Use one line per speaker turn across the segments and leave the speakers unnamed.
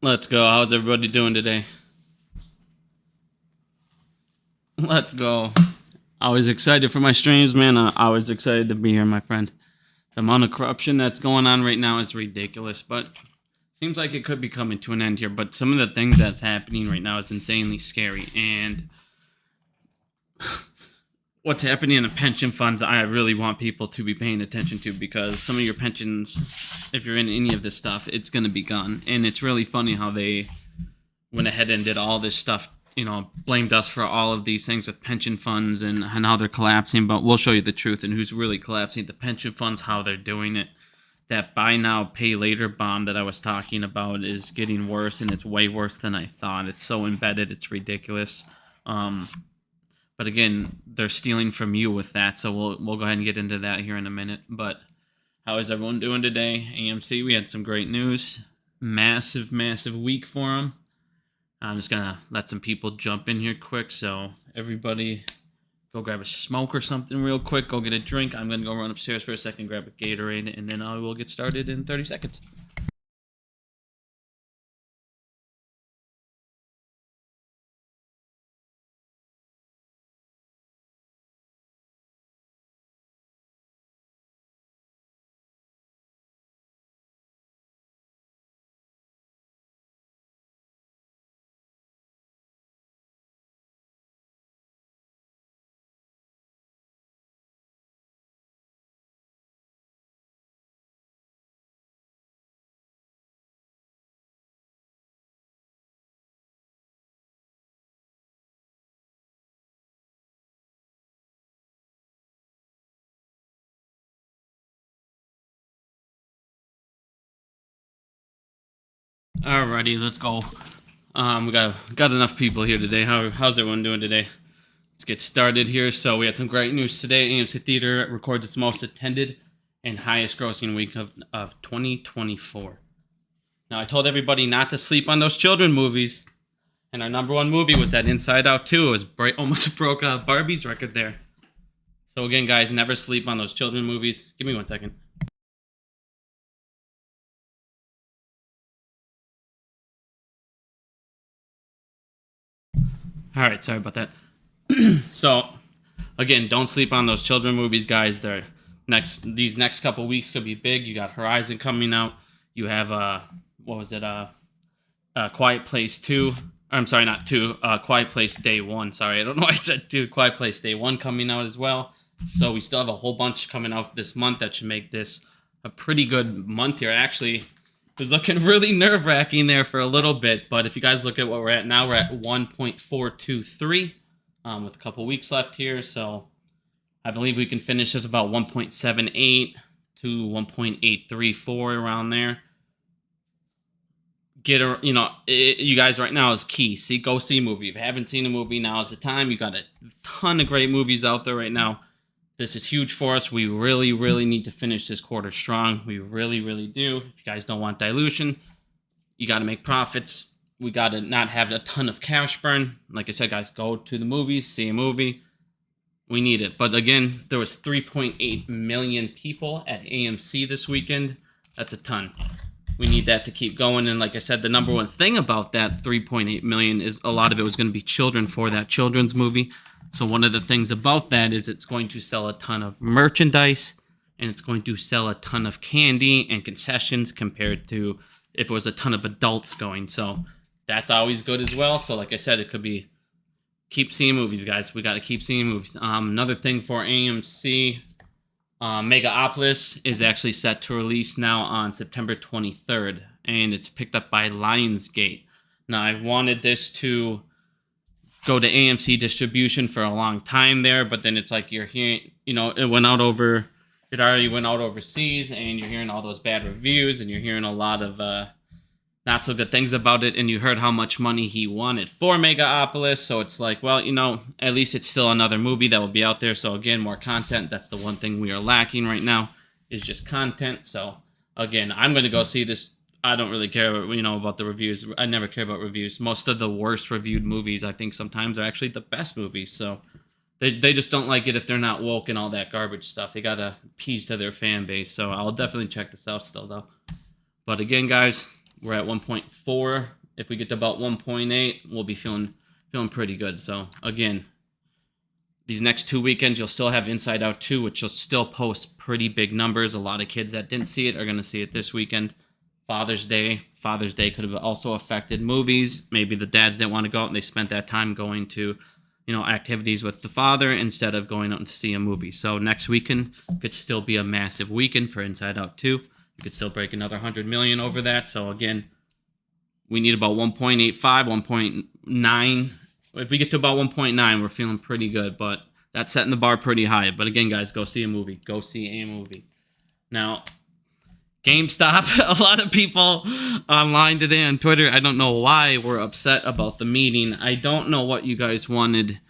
Let's go. How's everybody doing today? Let's go. I was excited for my streams, man. I was excited to be here, my friend. The amount of corruption that's going on right now is ridiculous, but seems like it could be coming to an end here. But some of the things that's happening right now is insanely scary. And what's happening in the pension funds, I really want people to be paying attention to, because some of your pensions, if you're in any of this stuff, it's going to be gone. And it's really funny how they went ahead and did all this stuff, blamed us for all of these things with pension funds and how they're collapsing. But we'll show you the truth and who's really collapsing the pension funds, how they're doing it. That buy now, pay later bomb that I was talking about is getting worse, and it's way worse than I thought. It's so embedded, it's ridiculous. But again, they're stealing from you with that, so we'll go ahead and get into that here in a minute. But how is everyone doing today? AMC, we had some great news. Massive week for them. I'm just going to let some people jump in here quick, so everybody go grab a smoke or something real quick. Go get a drink. I'm going to go run upstairs for a second, grab a Gatorade, and then I will get started in 30 seconds. Alrighty, let's go. We got enough people here today. How's everyone doing today? Let's get started here. So we had some great news today. AMC Theater records its most attended and highest grossing week of 2024. Now, I told everybody not to sleep on those children movies, and our number one movie was that Inside Out 2. It was almost broke Barbie's record there. So again, guys, never sleep on those children movies. Give me 1 second. All right, sorry about that. So, again, don't sleep on those children movies, guys. These next couple weeks could be big. You got Horizon coming out. You have Quiet Place 2. I'm sorry, not 2. Quiet Place Day 1. Sorry, I don't know why I said 2. Quiet Place Day 1 coming out as well. So we still have a whole bunch coming out this month that should make this a pretty good month here. Actually, it was looking really nerve-wracking there for a little bit, but if you guys look at what we're at now, we're at 1.423 with a couple weeks left here. So I believe we can finish this about 1.78 to 1.834 around there. You guys right now is key. Go see a movie. If you haven't seen a movie, now is the time. You got a ton of great movies out there right now. This is huge for us. We really need to finish this quarter strong. We really do. If you guys don't want dilution, you got to make profits. We got to not have a ton of cash burn. Like I said, guys, go to the movies, see a movie. We need it. But again, there was 3.8 million people at AMC this weekend. That's a ton. We need that to keep going. And like I said, the number one thing about that 3.8 million is a lot of it was going to be children for that children's movie. So one of the things about that is it's going to sell a ton of merchandise, and it's going to sell a ton of candy and concessions compared to if it was a ton of adults going. So that's always good as well. So like I said, it could be keep seeing movies, guys. We got to keep seeing movies. Another thing for AMC, Megaopolis is actually set to release now on September 23rd, and it's picked up by Lionsgate. Now, I wanted this to go to AMC distribution for a long time there, but then it's like you're hearing, it already went out overseas, and you're hearing all those bad reviews, and you're hearing a lot of not so good things about it, and you heard how much money he wanted for Megaopolis, so it's like, well, at least it's still another movie that will be out there. So again, more content. That's the one thing we are lacking right now, is just content. So again, I'm going to go see this. I don't really care about the reviews. I never care about reviews. Most of the worst reviewed movies, I think sometimes, are actually the best movies. So they just don't like it if they're not woke and all that garbage stuff. They got to appease to their fan base. So I'll definitely check this out still, though. But again, guys, We're at 1.4. If we get to about 1.8, we'll be feeling pretty good. So again, these next 2 weekends, you'll still have Inside Out 2, which will still post pretty big numbers. A lot of kids that didn't see it are going to see it this weekend. Father's Day could have also affected movies. Maybe the dads didn't want to go out and they spent that time going to, activities with the father instead of going out and see a movie. So next weekend could still be a massive weekend for Inside Out 2. You could still break another 100 million over that. So again, we need about 1.85, 1.9. If we get to about 1.9, we're feeling pretty good, but that's setting the bar pretty high. But again, guys, go see a movie. Go see a movie. Now, GameStop, a lot of people online today on Twitter, I don't know why, were upset about the meeting. I don't know what you guys wanted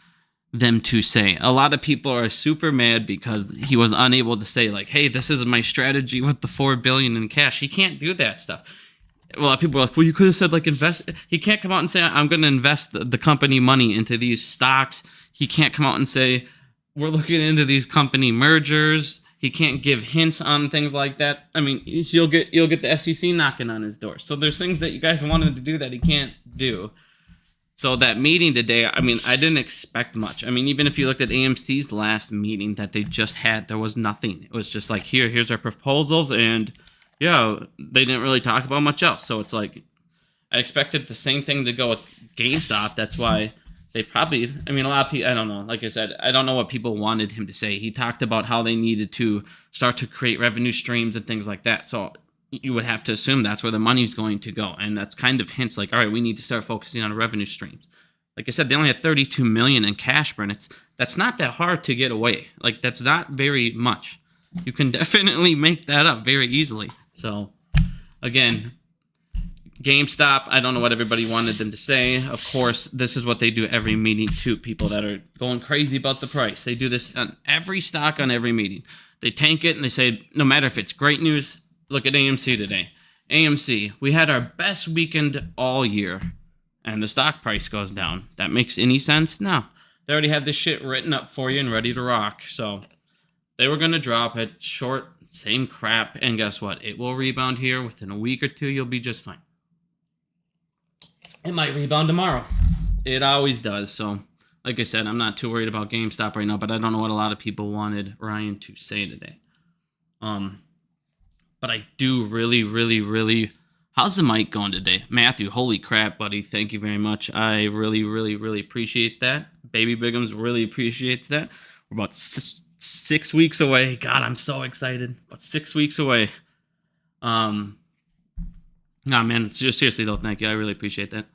them to say. A lot of people are super mad because he was unable to say, like, hey, this is my strategy with the $4 billion in cash. He can't do that stuff. A lot of people are like, well, you could have said, like, invest. He can't come out and say, I'm going to invest the company money into these stocks. He can't come out and say, we're looking into these company mergers. He can't give hints on things like that. I mean, you'll get the SEC knocking on his door. So there's things that you guys wanted to do that he can't do. So that meeting today, I mean, I didn't expect much. I mean, even if you looked at AMC's last meeting that they just had, there was nothing. It was just like, here's our proposals, and yeah, they didn't really talk about much else. So it's like, I expected the same thing to go with GameStop. That's why they probably, a lot of people, I don't know. Like I said, I don't know what people wanted him to say. He talked about how they needed to start to create revenue streams and things like that. So you would have to assume that's where the money's going to go. And that's kind of hints like, all right, we need to start focusing on revenue streams. Like I said, they only had 32 million in cash burn. That's not that hard to get away. Like, that's not very much. You can definitely make that up very easily. So again, GameStop, I don't know what everybody wanted them to say. Of course, this is what they do every meeting to people that are going crazy about the price. They do this on every stock on every meeting. They tank it and they say, no matter if it's great news, look at AMC today. AMC, we had our best weekend all year, and the stock price goes down. That makes any sense? No. They already have this shit written up for you and ready to rock. So they were going to drop it short, same crap, and guess what? It will rebound here. Within a week or two, you'll be just fine. It might rebound tomorrow. It always does. So, like I said, I'm not too worried about GameStop right now, but I don't know what a lot of people wanted Ryan to say today. But I do really... How's the mic going today? Matthew, holy crap, buddy. Thank you very much. I really appreciate that. Baby Bigums really appreciates that. We're about 6 weeks away. God, I'm so excited. About 6 weeks away. Nah, man, seriously though, thank you. I really appreciate that.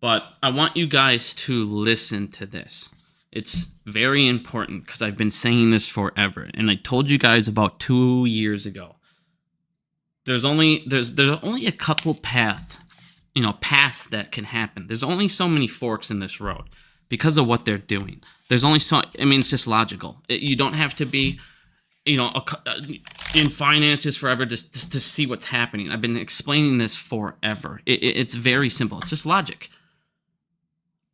But I want you guys to listen to this. It's very important because I've been saying this forever, and I told you guys about 2 years ago. There's only a couple paths that can happen. There's only so many forks in this road because of what they're doing. There's only so. I mean, it's just logical. You don't have to be, in finances forever just to see what's happening. I've been explaining this forever. It's very simple. It's just logic.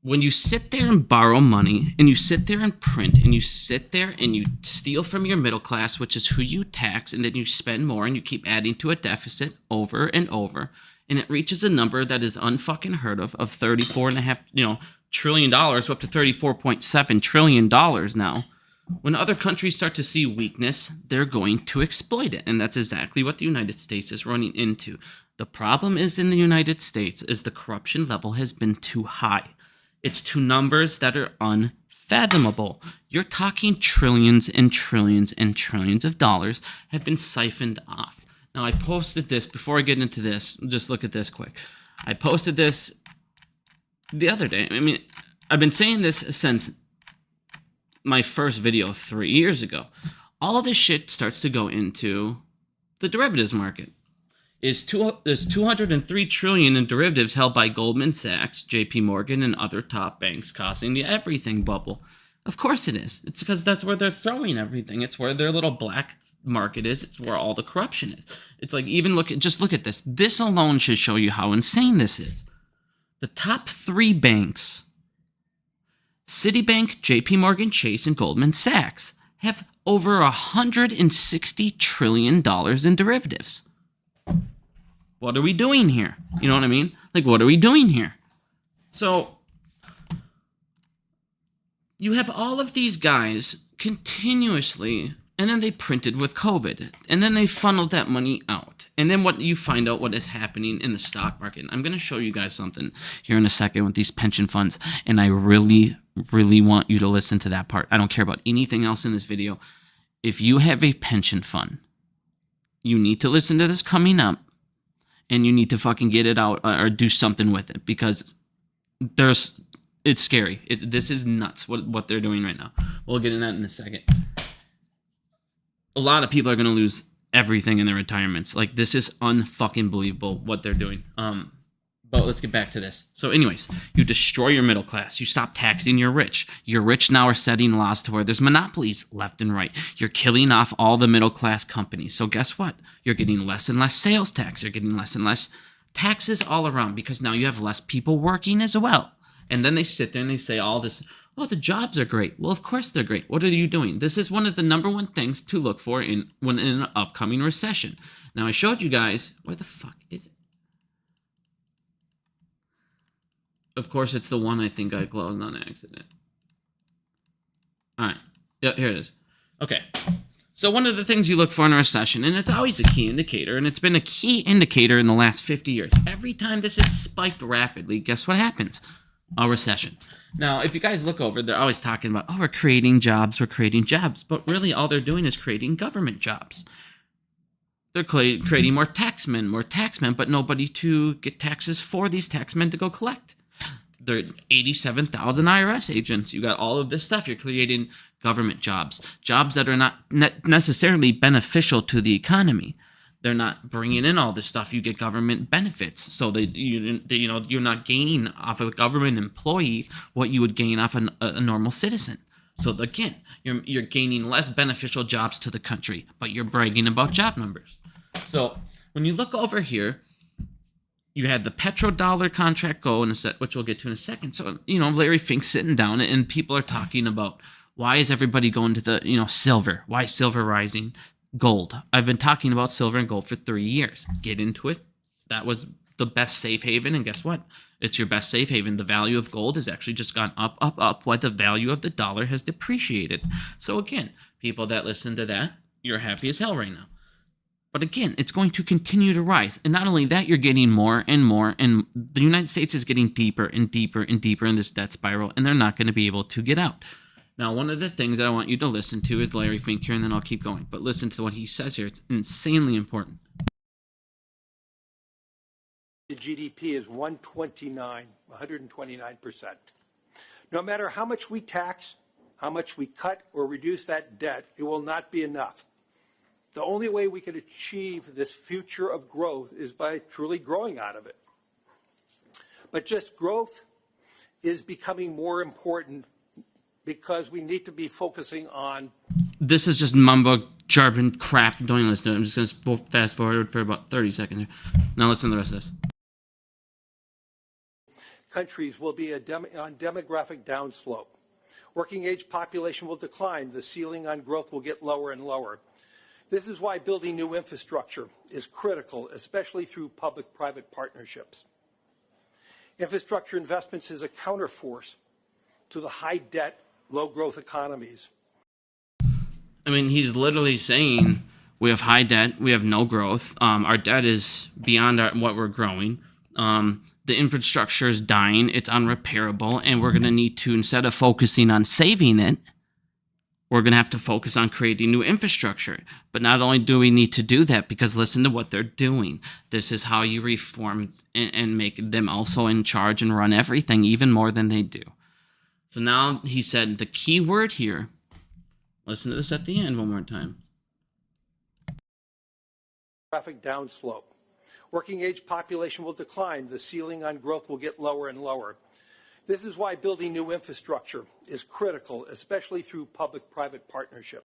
When you sit there and borrow money, and you sit there and print, and you sit there and you steal from your middle class, which is who you tax, and then you spend more, and you keep adding to a deficit over and over, and it reaches a number that is unfucking heard of $34.5 trillion, up to $34.7 trillion now. When other countries start to see weakness, they're going to exploit it, and that's exactly what the United States is running into. The problem is in the United States is the corruption level has been too high. It's to numbers that are unfathomable. You're talking trillions and trillions and trillions of dollars have been siphoned off. Now, I posted this, before I get into this, just look at this quick. I posted this the other day. I mean, I've been saying this since my first video 3 years ago. All of this shit starts to go into the derivatives market. There's 203 trillion in derivatives held by Goldman Sachs, JP Morgan, and other top banks, causing the everything bubble. Of course it is. It's because that's where they're throwing everything. It's where their little black market is. It's where all the corruption is. It's like, just look at this. This alone should show you how insane this is. The top 3 banks, Citibank, JP Morgan Chase, and Goldman Sachs, have over $160 trillion in derivatives. What are we doing here? You know what I mean? Like, what are we doing here? So you have all of these guys continuously, and then they printed with COVID, and then they funneled that money out. And then what you find out what is happening in the stock market. I'm going to show you guys something here in a second with these pension funds, and I really, really want you to listen to that part. I don't care about anything else in this video. If you have a pension fund, you need to listen to this coming up, and you need to fucking get it out or do something with it, because it's scary. This is nuts what they're doing right now. We'll get into that in a second. A lot of people are going to lose everything in their retirements. Like, this is unfucking believable what they're doing. But let's get back to this. So anyways, you destroy your middle class. You stop taxing your rich. Your rich now are setting laws to where there's monopolies left and right. You're killing off all the middle class companies. So guess what? You're getting less and less sales tax. You're getting less and less taxes all around, because now you have less people working as well. And then they sit there and they say all this, oh, the jobs are great. Well, of course they're great. What are you doing? This is one of the number one things to look for in an upcoming recession. Now, I showed you guys, where the fuck is it? Of course, it's the one I think I closed on accident. All right. Yeah, here it is. Okay. So one of the things you look for in a recession, and it's always a key indicator, and it's been a key indicator in the last 50 years. Every time this has spiked rapidly, guess what happens? A recession. Now, if you guys look over, they're always talking about, oh, we're creating jobs. But really, all they're doing is creating government jobs. They're creating more taxmen, but nobody to get taxes for these taxmen to go collect. There are 87,000 IRS agents. You got all of this stuff. You're creating government jobs that are not necessarily beneficial to the economy. They're not bringing in all this stuff. You get government benefits, so you're not gaining off of a government employee what you would gain off a normal citizen. So again, you're gaining less beneficial jobs to the country, but you're bragging about job numbers. So when you look over here, you had the petrodollar contract go in a set, which we'll get to in a second. So, Larry Fink's sitting down and people are talking about, why is everybody going to the, silver? Why is silver rising? Gold. I've been talking about silver and gold for 3 years. Get into it. That was the best safe haven. And guess what? It's your best safe haven. The value of gold has actually just gone up, while the value of the dollar has depreciated. So again, people that listen to that, you're happy as hell right now. But again, it's going to continue to rise. And not only that, you're getting more and more. And the United States is getting deeper and deeper and deeper in this debt spiral. And they're not going to be able to get out. Now, one of the things that I want you to listen to is Larry Fink here, and then I'll keep going. But listen to what he says here. It's insanely important.
The GDP is 129%. No matter how much we tax, how much we cut or reduce that debt, it will not be enough. The only way we can achieve this future of growth is by truly growing out of it. But just growth is becoming more important because we need to be focusing on...
This is just mumbo jargon crap. Don't listen to it. I'm just going to fast forward for about 30 seconds here. Now listen to the rest of this.
Countries will be on demographic downslope. Working age population will decline. The ceiling on growth will get lower and lower. This is why building new infrastructure is critical, especially through public-private partnerships. Infrastructure investments is a counterforce to the high-debt, low-growth economies.
I mean, he's literally saying we have high debt, we have no growth, our debt is beyond what we're growing, the infrastructure is dying, it's unrepairable, and we're going to need to, instead of focusing on saving it, we're going to have to focus on creating new infrastructure. But not only do we need to do that, because listen to what they're doing. This is how you reform and make them also in charge and run everything even more than they do. So now he said the key word here, listen to this at the end one more time.
Traffic downslope. Working age population will decline. The ceiling on growth will get lower and lower. This is why building new infrastructure is critical, especially through public-private partnerships.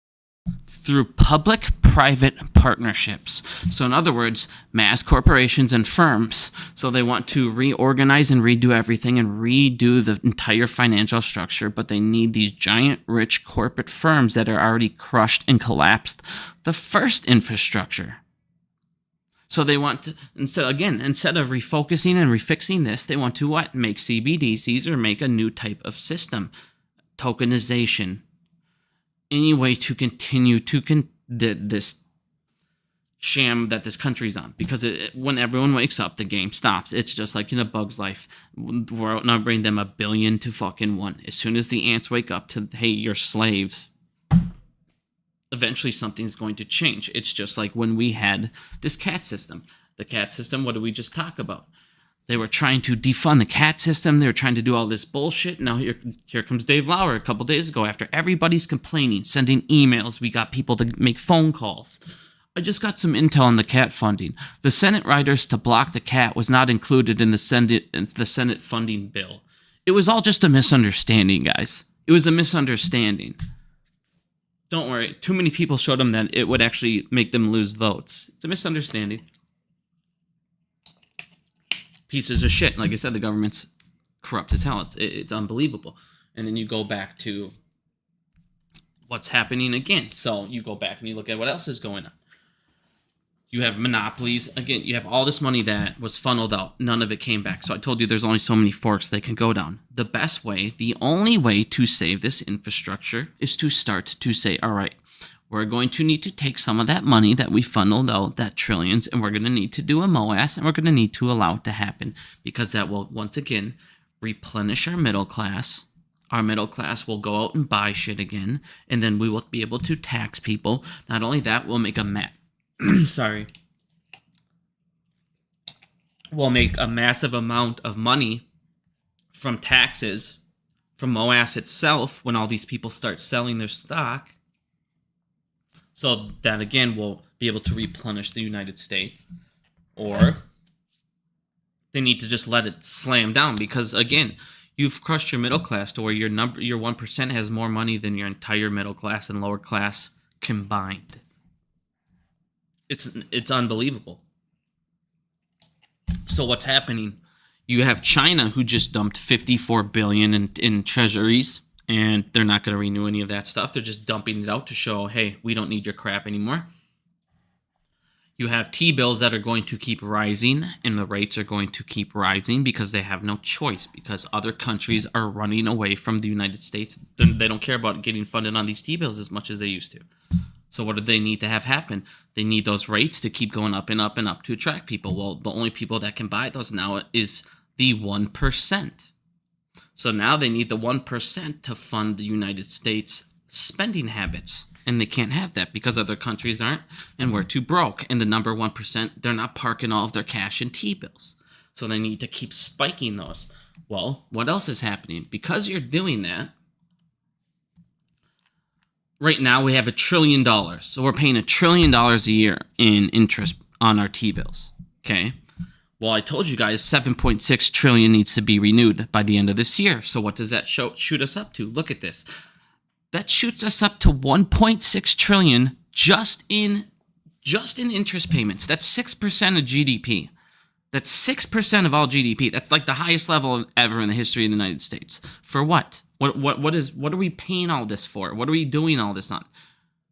Through public-private partnerships. So in other words, mass corporations and firms. So they want to reorganize and redo everything and redo the entire financial structure, but they need these giant, rich corporate firms that are already crushed and collapsed the first infrastructure. So they want to, instead of refocusing and refixing this, they want to what? Make CBDCs or make a new type of system. Tokenization. Any way to continue to this sham that this country's on. Because when everyone wakes up, the game stops. It's just like in A Bug's Life. We're outnumbering them 1 billion to fucking 1. As soon as the ants wake up to, hey, you're slaves, eventually something's going to change. It's just like when we had this cat system. The cat system, what did we just talk about? They were trying to defund the cat system. They were trying to do all this bullshit. Now here comes Dave Lauer a couple days ago after everybody's complaining, sending emails. We got people to make phone calls. I just got some intel on the cat funding. The Senate riders to block the cat was not included in the Senate funding bill. It was all just a misunderstanding, guys. It was a misunderstanding. Don't worry. Too many people showed them that it would actually make them lose votes. It's a misunderstanding. Pieces of shit. Like I said, the government's corrupt as hell. It's unbelievable. And then you go back to what's happening again. So you go back and you look at what else is going on. You have monopolies. Again, you have all this money that was funneled out. None of it came back. So I told you there's only so many forks they can go down. The best way, the only way to save this infrastructure is to start to say, all right, we're going to need to take some of that money that we funneled out, that trillions, and we're going to need to do a MOAS, and we're going to need to allow it to happen because that will, once again, replenish our middle class. Our middle class will go out and buy shit again, and then we will be able to tax people. Not only that, we'll make a we'll make a massive amount of money from taxes, from MOAS itself, when all these people start selling their stock. So that, again, will be able to replenish the United States. Or they need to just let it slam down because, again, you've crushed your middle class to where your 1% has more money than your entire middle class and lower class combined. It's unbelievable. So what's happening? You have China who just dumped $54 billion in treasuries, and they're not going to renew any of that stuff. They're just dumping it out to show, hey, we don't need your crap anymore. You have T-bills that are going to keep rising, and the rates are going to keep rising because they have no choice, because other countries are running away from the United States. They don't care about getting funded on these T-bills as much as they used to. So what do they need to have happen? They need those rates to keep going up and up and up to attract people. Well, the only people that can buy those now is the 1%. So now they need the 1% to fund the United States spending habits. And they can't have that because other countries aren't, and we're too broke. And the number 1%, they're not parking all of their cash in T-bills. So they need to keep spiking those. Well, what else is happening? Because you're doing that, right now we have $1 trillion. So we're paying $1 trillion a year in interest on our T-bills. Okay. Well, I told you guys 7.6 trillion needs to be renewed by the end of this year. So what does that shoot us up to? Look at this. That shoots us up to 1.6 trillion just in interest payments. That's 6% of GDP. That's 6% of all GDP. That's like the highest level ever in the history of the United States. For what? What are we paying all this for? What are we doing all this on?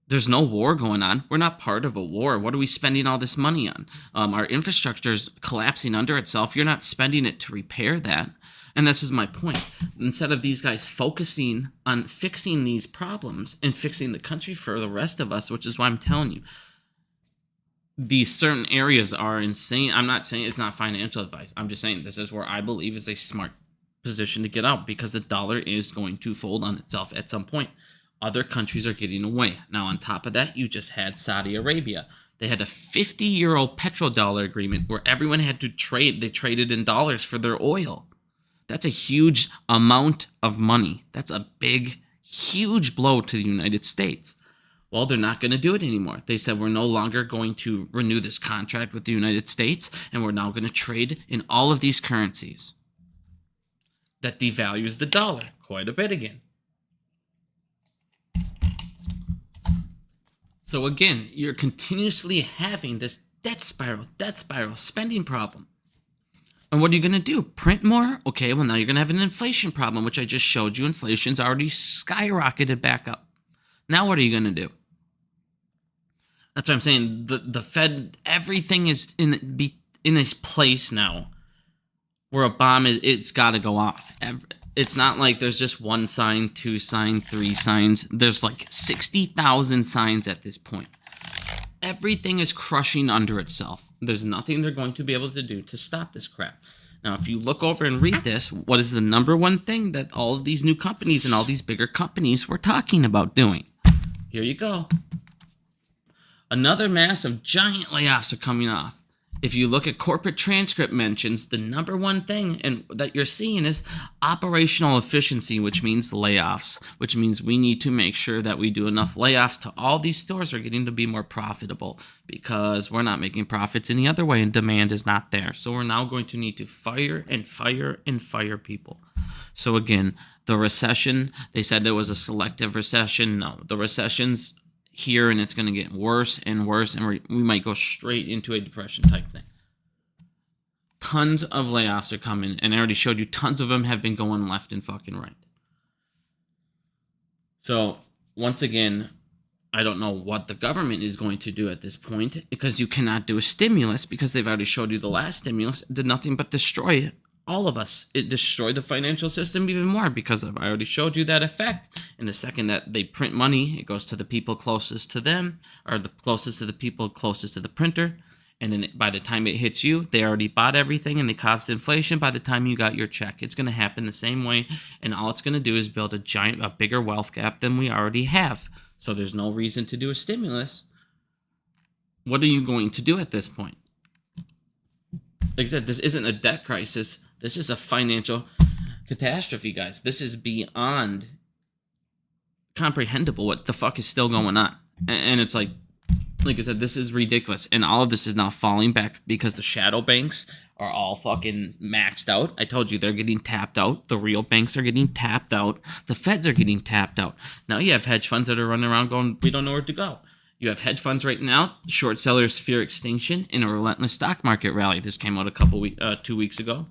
There's no war going on. We're not part of a war. What are we spending all this money on? Our infrastructure is collapsing under itself. You're not spending it to repair that. And this is my point. Instead of these guys focusing on fixing these problems and fixing the country for the rest of us, which is why I'm telling you, these certain areas are insane. I'm not saying it's not financial advice. I'm just saying this is where I believe is a smart position to get out because the dollar is going to fold on itself at some point. Other countries are getting away. Now, on top of that, you just had Saudi Arabia. They had a 50-year-old petrodollar agreement where everyone had to trade. They traded in dollars for their oil. That's a huge amount of money. That's a big, huge blow to the United States. Well, they're not going to do it anymore. They said we're no longer going to renew this contract with the United States, and we're now going to trade in all of these currencies. That devalues the dollar quite a bit again. So again, you're continuously having this debt spiral, spending problem. And what are you going to do? Print more? Okay, well now you're going to have an inflation problem, which I just showed you. Inflation's already skyrocketed back up. Now what are you going to do? That's what I'm saying. The Fed, everything is in its place now, where a bomb it's got to go off. It's not like there's just one sign, two sign, three signs. There's like 60,000 signs at this point. Everything is crushing under itself. There's nothing they're going to be able to do to stop this crap. Now, if you look over and read this, what is the number one thing that all of these new companies and all these bigger companies were talking about doing? Here you go. Another massive giant layoffs are coming off. If you look at corporate transcript mentions, the number one thing that you're seeing is operational efficiency, which means layoffs, which means we need to make sure that we do enough layoffs to all these stores are getting to be more profitable, because we're not making profits any other way and demand is not there. So we're now going to need to fire and fire and fire people. So again, the recession, they said there was a selective recession. No, the recession's here and it's going to get worse and worse, and we might go straight into a depression type thing. Tons of layoffs are coming, and I already showed you tons of them have been going left and fucking right. So once again, I don't know what the government is going to do at this point, because you cannot do a stimulus, because they've already showed you the last stimulus did nothing but destroy all of us. It destroyed the financial system even more, because I already showed you that effect. And the second that they print money, it goes to the people closest to them, or the closest to the people closest to the printer. And then by the time it hits you, they already bought everything and they caused inflation by the time you got your check. It's going to happen the same way. And all it's going to do is build a bigger wealth gap than we already have. So there's no reason to do a stimulus. What are you going to do at this point? Like I said, this isn't a debt crisis. This is a financial catastrophe, guys. This is beyond comprehensible. What the fuck is still going on? And it's like I said, this is ridiculous. And all of this is now falling back because the shadow banks are all fucking maxed out. I told you they're getting tapped out. The real banks are getting tapped out. The feds are getting tapped out. Now you have hedge funds that are running around going, we don't know where to go. You have hedge funds right now, short sellers fear extinction in a relentless stock market rally. This came out 2 weeks ago.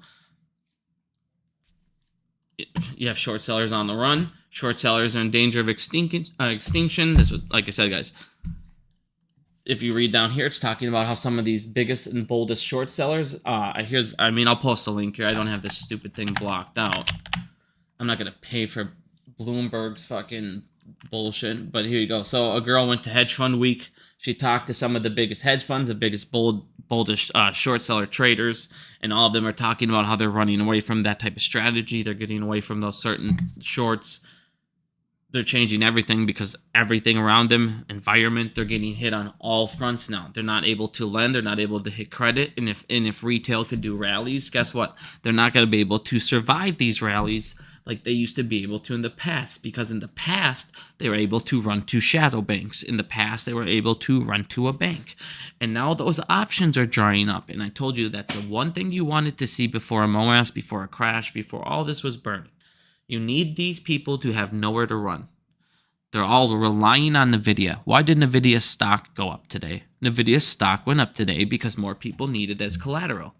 You have short sellers on the run. Short sellers are in danger of extinction. This was, like I said, guys, if you read down here, it's talking about how some of these biggest and boldest short sellers, I'll post a link here. I don't have this stupid thing blocked out. I'm not going to pay for Bloomberg's fucking bullshit, but here you go. So a girl went to hedge fund week. She talked to some of the biggest hedge funds, the biggest boldest short seller traders, and all of them are talking about how they're running away from that type of strategy. They're getting away from those certain shorts. They're changing everything because everything around them, environment, they're getting hit on all fronts now. They're not able to lend. They're not able to hit credit. And if retail could do rallies, guess what? They're not going to be able to survive these rallies like they used to be able to in the past, because in the past, they were able to run to shadow banks. In the past, they were able to run to a bank. And now those options are drying up. And I told you that's the one thing you wanted to see before a MOAS, before a crash, before all this was burning. You need these people to have nowhere to run. They're all relying on NVIDIA. Why did NVIDIA stock go up today? NVIDIA stock went up today because more people need it as collateral.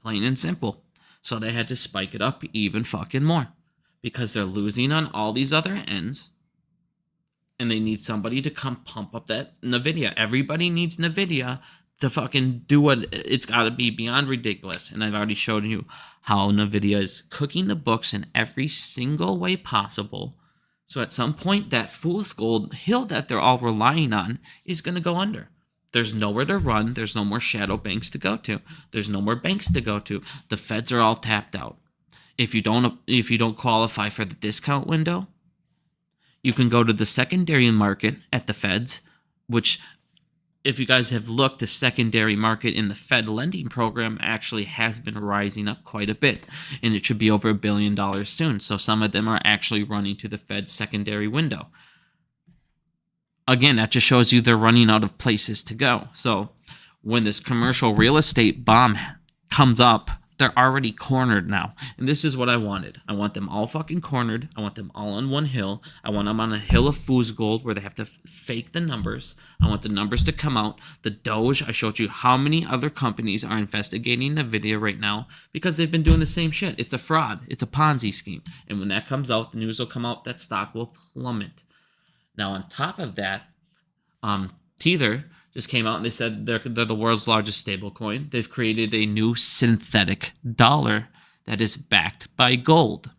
Plain and simple. So they had to spike it up even fucking more, because they're losing on all these other ends, and they need somebody to come pump up that NVIDIA. Everybody needs NVIDIA to fucking do what it's got to be beyond ridiculous. And I've already showed you how NVIDIA is cooking the books in every single way possible. So at some point, that fool's gold hill that they're all relying on is going to go under. There's nowhere to run. There's no more shadow banks to go to. There's no more banks to go to. The feds are all tapped out. If you don't qualify for the discount window, you can go to the secondary market at the feds, which, if you guys have looked, the secondary market in the Fed lending program actually has been rising up quite a bit, and it should be over $1 billion soon. So some of them are actually running to the Fed's secondary window. Again, that just shows you they're running out of places to go. So when this commercial real estate bomb comes up, they're already cornered now. And this is what I wanted. I want them all fucking cornered. I want them all on one hill. I want them on a hill of fool's gold where they have to fake the numbers. I want the numbers to come out. The Doge, I showed you how many other companies are investigating NVIDIA right now because they've been doing the same shit. It's a fraud. It's a Ponzi scheme. And when that comes out, the news will come out, that stock will plummet. Now, on top of that, Tether just came out and they said they're the world's largest stablecoin. They've created a new synthetic dollar that is backed by gold.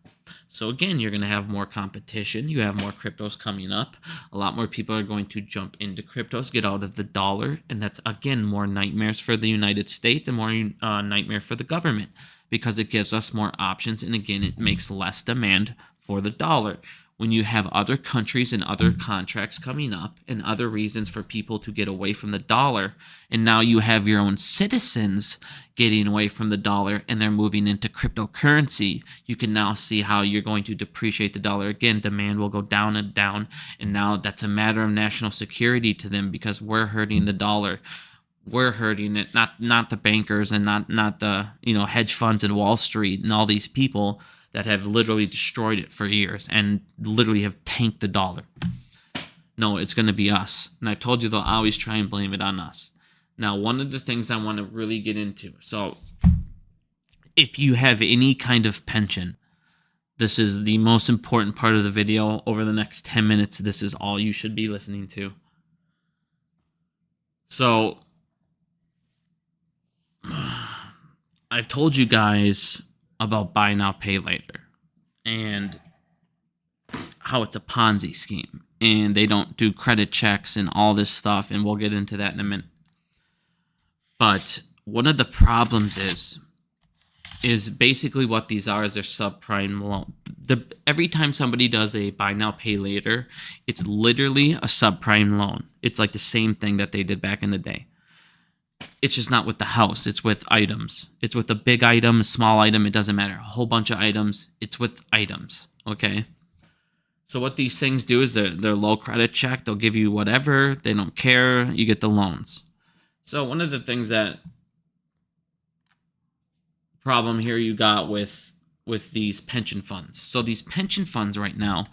So again, you're going to have more competition. You have more cryptos coming up. A lot more people are going to jump into cryptos, get out of the dollar. And that's, again, more nightmares for the United States and more nightmare for the government, because it gives us more options. And again, it makes less demand for the dollar. When you have other countries and other contracts coming up and other reasons for people to get away from the dollar, and now you have your own citizens getting away from the dollar and they're moving into cryptocurrency, you can now see how you're going to depreciate the dollar. Again, demand will go down and down, and now that's a matter of national security to them, because we're hurting the dollar. We're hurting it, not the bankers and not the hedge funds and Wall Street and all these people that have literally destroyed it for years and literally have tanked the dollar. No, it's going to be us. And I've told you they'll always try and blame it on us. Now, one of the things I want to really get into. So, if you have any kind of pension, this is the most important part of the video. Over the next 10 minutes, this is all you should be listening to. So, I've told you guys about buy now, pay later, and how it's a Ponzi scheme, and they don't do credit checks and all this stuff, and we'll get into that in a minute. But one of the problems is basically what these are is they're subprime loan. Every time somebody does a buy now, pay later, it's literally a subprime loan. It's like the same thing that they did back in the day. It's just not with the house. It's with items. It's with a big item, a small item. It doesn't matter. A whole bunch of items. It's with items. Okay. So what these things do is they're low credit check. They'll give you whatever. They don't care. You get the loans. So one of the things that problem here you got with these pension funds. So these pension funds right now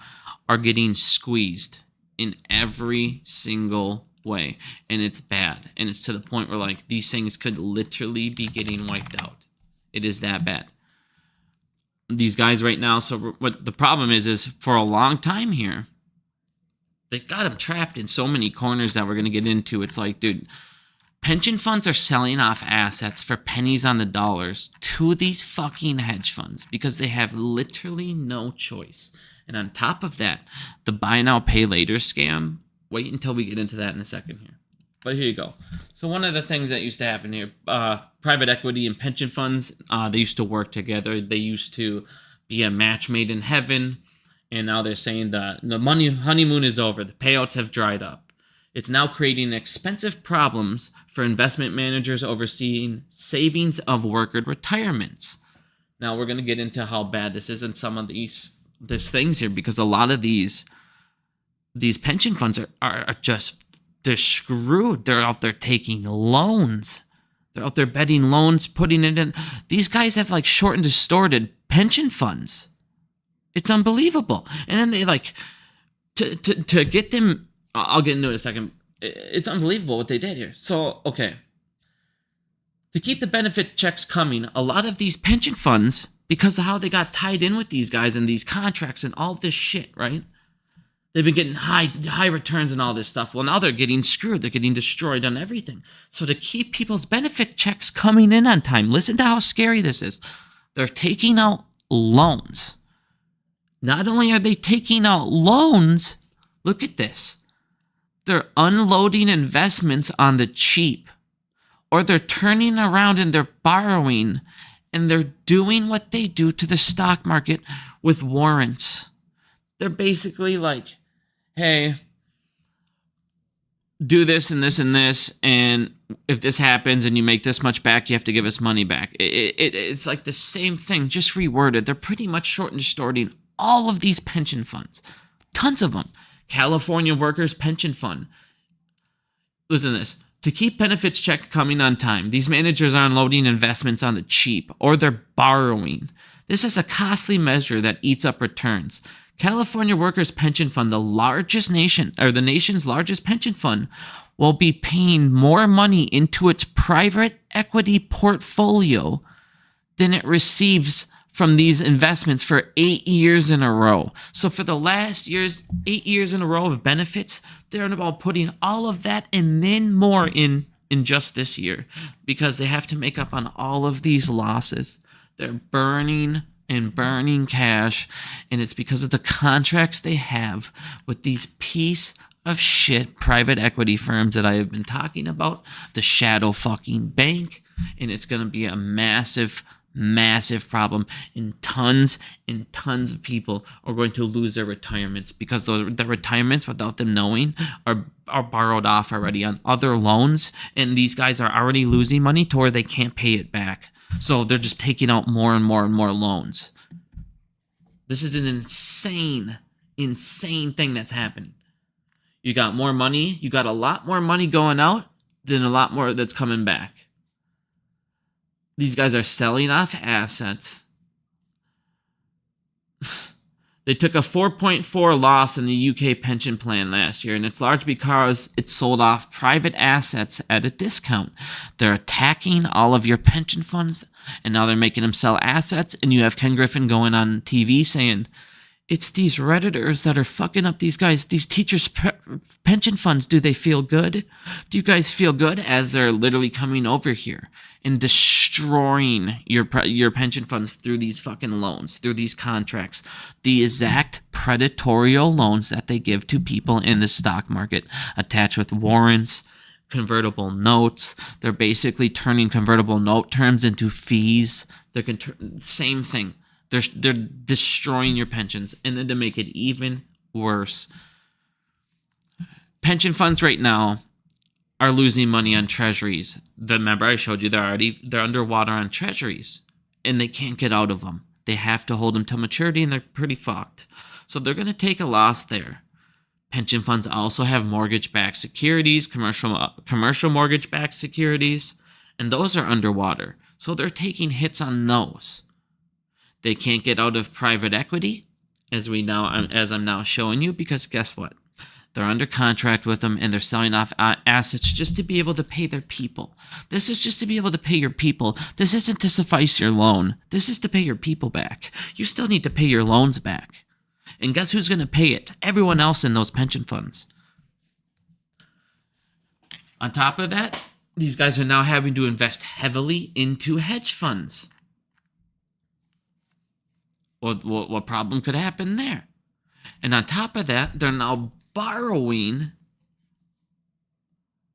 are getting squeezed in every single way, and it's bad, and it's to the point where like these things could literally be getting wiped out. It is that bad. These guys right now, so what the problem is for a long time here, they got them trapped in so many corners that we're going to get into. It's like, dude, pension funds are selling off assets for pennies on the dollars to these fucking hedge funds because they have literally no choice. And on top of that, the buy now, pay later scam. Wait until we get into that in a second here. But here you go. So one of the things that used to happen here, private equity and pension funds, they used to work together. They used to be a match made in heaven. And now they're saying that the honeymoon is over. The payouts have dried up. It's now creating expensive problems for investment managers overseeing savings of worker retirements. Now we're going to get into how bad this is and some of these things here, because a lot of these pension funds are just, they're screwed. They're out there taking loans. They're out there betting loans, putting it in. These guys have like short and distorted pension funds. It's unbelievable. And then they like, to get them, I'll get into it in a second. It's unbelievable what they did here. So, okay. To keep the benefit checks coming, a lot of these pension funds, because of how they got tied in with these guys and these contracts and all this shit, right? They've been getting high returns and all this stuff. Well, now they're getting screwed. They're getting destroyed on everything. So to keep people's benefit checks coming in on time, listen to how scary this is. They're taking out loans. Not only are they taking out loans, look at this. They're unloading investments on the cheap. Or they're turning around and they're borrowing. And they're doing what they do to the stock market with warrants. They're basically like, hey, do this and this and this, and if this happens and you make this much back, you have to give us money back. It's like the same thing, just reworded. They're pretty much short and distorting all of these pension funds. Tons of them. California Workers Pension Fund. Listen to this. To keep benefits check coming on time, these managers are unloading investments on the cheap, or they're borrowing. This is a costly measure that eats up returns. California Workers Pension Fund, the nation's largest pension fund, will be paying more money into its private equity portfolio than it receives
from these investments for 8 years in a row. So for the last 8 years in a row of benefits, they're about putting all of that and then more in just this year, because they have to make up on all of these losses. They're burning and burning cash, and it's because of the contracts they have with these piece of shit private equity firms that I have been talking about, the shadow fucking bank, and it's going to be a massive problem, and tons of people are going to lose their retirements, because the retirements, without them knowing, are borrowed off already on other loans, and these guys are already losing money to where they can't pay it back. So they're just taking out more and more and more loans. This is an insane thing that's happening. You got more money, you got a lot more money going out than a lot more that's coming back. These guys are selling off assets. They took a 4.4 loss in the UK pension plan last year, and it's largely because it sold off private assets at a discount. They're attacking all of your pension funds, and now they're making them sell assets, and you have Ken Griffin going on TV saying, it's these Redditors that are fucking up these guys, these teachers' pension funds. Do they feel good? Do you guys feel good? As they're literally coming over here and destroying your pension funds through these fucking loans, through these contracts, the exact predatory loans that they give to people in the stock market, attached with warrants, convertible notes. They're basically turning convertible note terms into fees. Same thing. They're destroying your pensions, and then to make it even worse, pension funds right now are losing money on treasuries. Remember, I showed you they're underwater on treasuries, and they can't get out of them. They have to hold them till maturity, and they're pretty fucked. So they're going to take a loss there. Pension funds also have mortgage-backed securities, commercial mortgage-backed securities, and those are underwater. So they're taking hits on those. They can't get out of private equity, as I'm now showing you, because guess what? They're under contract with them, and they're selling off assets just to be able to pay their people. This is just to be able to pay your people. This isn't to suffice your loan. This is to pay your people back. You still need to pay your loans back. And guess who's going to pay it? Everyone else in those pension funds. On top of that, these guys are now having to invest heavily into hedge funds. What problem could happen there? And on top of that, they're now borrowing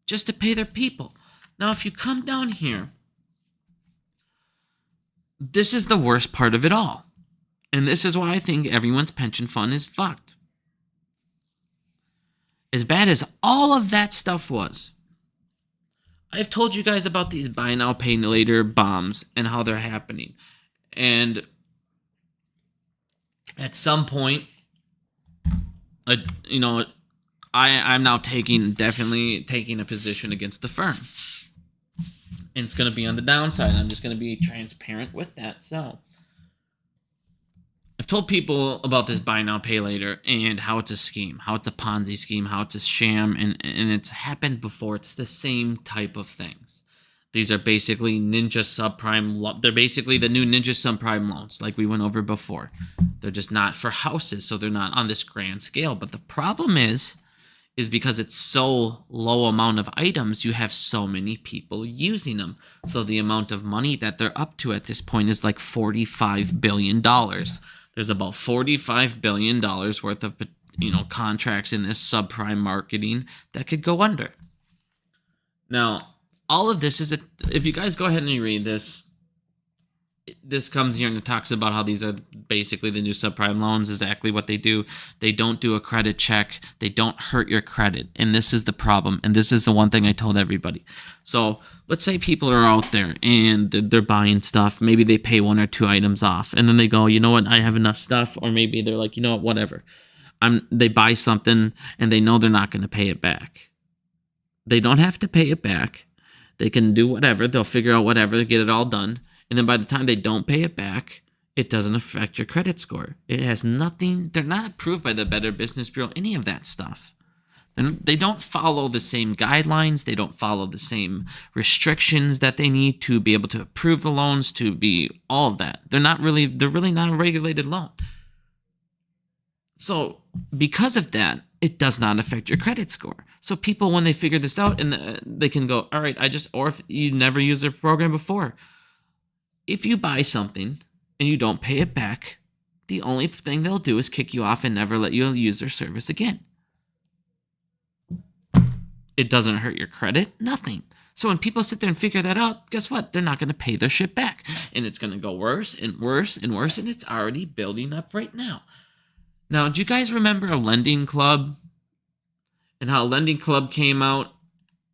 just to pay their people. Now, if you come down here, this is the worst part of it all. And this is why I think everyone's pension fund is fucked. As bad as all of that stuff was, I've told you guys about these buy now, pay later bombs and how they're happening. And at some point, I'm now definitely taking a position against the firm. And it's going to be on the downside. I'm just going to be transparent with that. So I've told people about this buy now, pay later, and how it's a scheme, how it's a Ponzi scheme, how it's a sham, and it's happened before. It's the same type of things. These are basically ninja subprime. They're basically the new ninja subprime loans, like we went over before. They're just not for houses, so they're not on this grand scale. But the problem is because it's so low amount of items, you have so many people using them. So the amount of money that they're up to at this point is like $45 billion. There's about $45 billion worth of contracts in this subprime marketing that could go under. Now, all of this is, if you guys go ahead and you read this, this comes here and it talks about how these are basically the new subprime loans, exactly what they do. They don't do a credit check. They don't hurt your credit. And this is the problem. And this is the one thing I told everybody. So let's say people are out there and they're buying stuff. Maybe they pay one or two items off. And then they go, you know what, I have enough stuff. Or maybe they're like, you know what, whatever. They buy something and they know they're not going to pay it back. They don't have to pay it back. They can do whatever. They'll figure out whatever, get it all done. And then by the time they don't pay it back, it doesn't affect your credit score. It has nothing. They're not approved by the Better Business Bureau, any of that stuff. And they don't follow the same guidelines. They don't follow the same restrictions that they need to be able to approve the loans, to be all of that. They're really not a regulated loan. So because of that, it does not affect your credit score. So people, when they figure this out, and they can go, all right, or if you never used their program before, if you buy something and you don't pay it back, the only thing they'll do is kick you off and never let you use their service again. It doesn't hurt your credit, nothing. So when people sit there and figure that out, guess what? They're not going to pay their shit back. And it's going to go worse and worse and worse, and it's already building up right now. Now, do you guys remember a lending club? And how a lending club came out?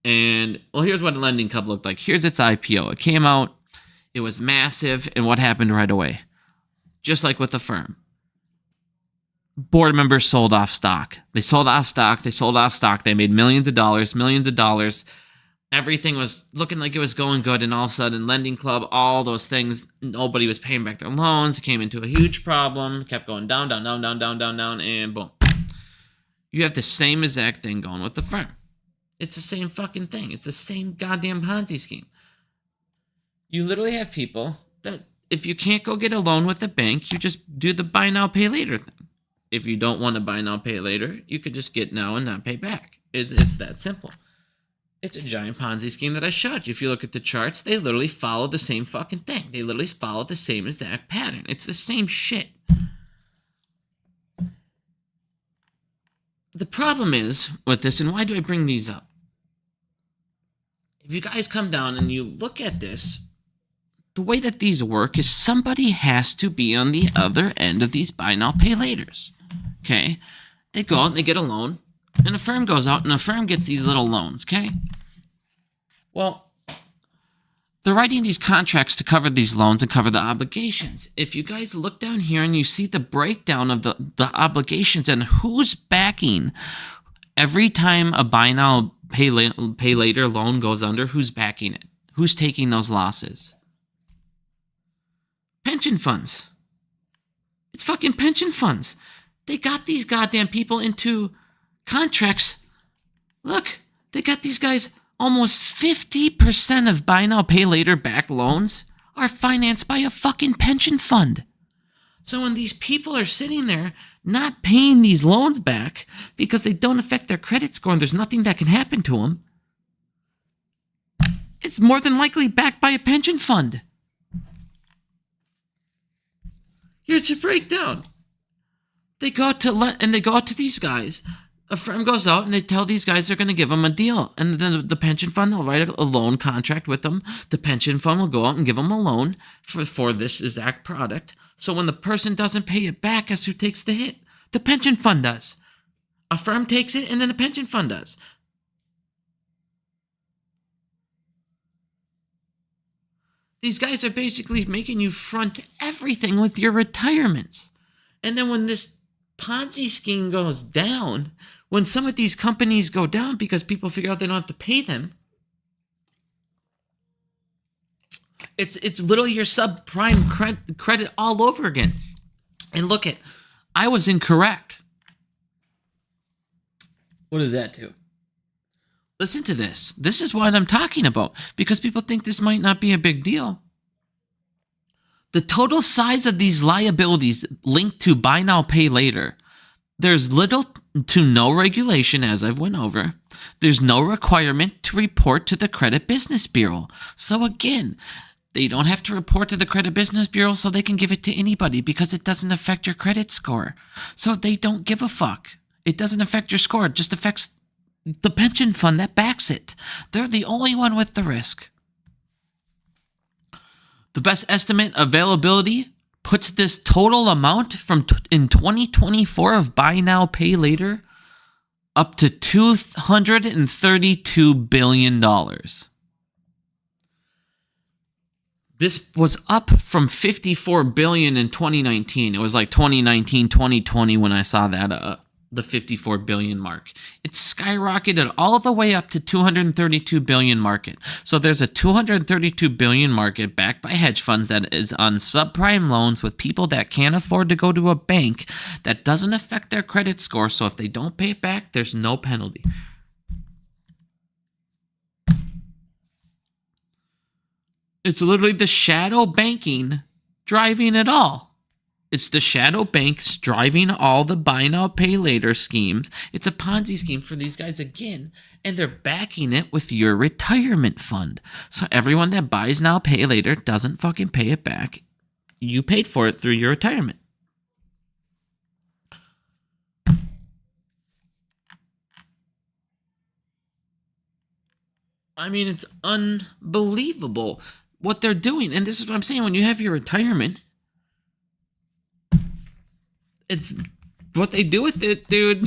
And, well, here's what a lending club looked like. Here's its IPO. It came out, it was massive, and what happened right away? Just like with the firm. Board members sold off stock. They sold off stock. They made millions of dollars. Everything was looking like it was going good, and all of a sudden, lending club, all those things, nobody was paying back their loans. It came into a huge problem, kept going down, and boom. You have the same exact thing going with the firm. It's the same fucking thing. It's the same goddamn Ponzi scheme. You literally have people that, if you can't go get a loan with a bank, you just do the buy now, pay later thing. If you don't want to buy now, pay later, you could just get now and not pay back. It's that simple. It's a giant Ponzi scheme that I showed you. If you look at the charts, they literally follow the same fucking thing. They literally follow the same exact pattern. It's the same shit. The problem is with this, and why do I bring these up? If you guys come down and you look at this, the way that these work is somebody has to be on the other end of these buy now, pay laters. Okay? They go out and they get a loan, and a firm goes out and a firm gets these little loans, okay? Well, they're writing these contracts to cover these loans and cover the obligations. If you guys look down here and you see the breakdown of the obligations and who's backing every time a buy now, pay later loan goes under, who's backing it? Who's taking those losses? Pension funds. It's fucking pension funds. They got these goddamn people into contracts. Look, they got these guys, almost 50% of buy now, pay later back loans are financed by a fucking pension fund. So when these people are sitting there not paying these loans back because they don't affect their credit score and there's nothing that can happen to them, it's more than likely backed by a pension fund. Here's your breakdown. They go out to these guys. A firm goes out and they tell these guys they're going to give them a deal. And then the pension fund, they'll write a loan contract with them. The pension fund will go out and give them a loan for this exact product. So when the person doesn't pay it back, guess who takes the hit? The pension fund does. A firm takes it and then a pension fund does. These guys are basically making you front everything with your retirements. And then when this Ponzi scheme goes down, when some of these companies go down because people figure out they don't have to pay them, it's literally your subprime credit all over again. And look at, I was incorrect. What does that do? Listen to this. This is what I'm talking about, because people think this might not be a big deal. The total size of these liabilities linked to buy now, pay later, there's little to no regulation, as I've went over. There's no requirement to report to the Credit Business Bureau. So again, they don't have to report to the Credit Business Bureau, so they can give it to anybody because it doesn't affect your credit score. So they don't give a fuck. It doesn't affect your score. It just affects the pension fund that backs it. They're the only one with the risk. The best estimate availability puts this total amount in 2024 of buy now, pay later up to $232 billion. This was up from $54 billion in 2019. It was like 2019, 2020 when I saw that the 54 billion mark. It's skyrocketed all the way up to 232 billion market. So there's a 232 billion market backed by hedge funds that is on subprime loans with people that can't afford to go to a bank. That doesn't affect their credit score. So if they don't pay it back, there's no penalty. It's literally the shadow banking driving it all. It's the shadow banks driving all the buy now, pay later schemes. It's a Ponzi scheme for these guys again, and they're backing it with your retirement fund. So everyone that buys now, pay later doesn't fucking pay it back. You paid for it through your retirement. I mean, it's unbelievable what they're doing. And this is what I'm saying. When you have your retirement, it's what they do with it, dude.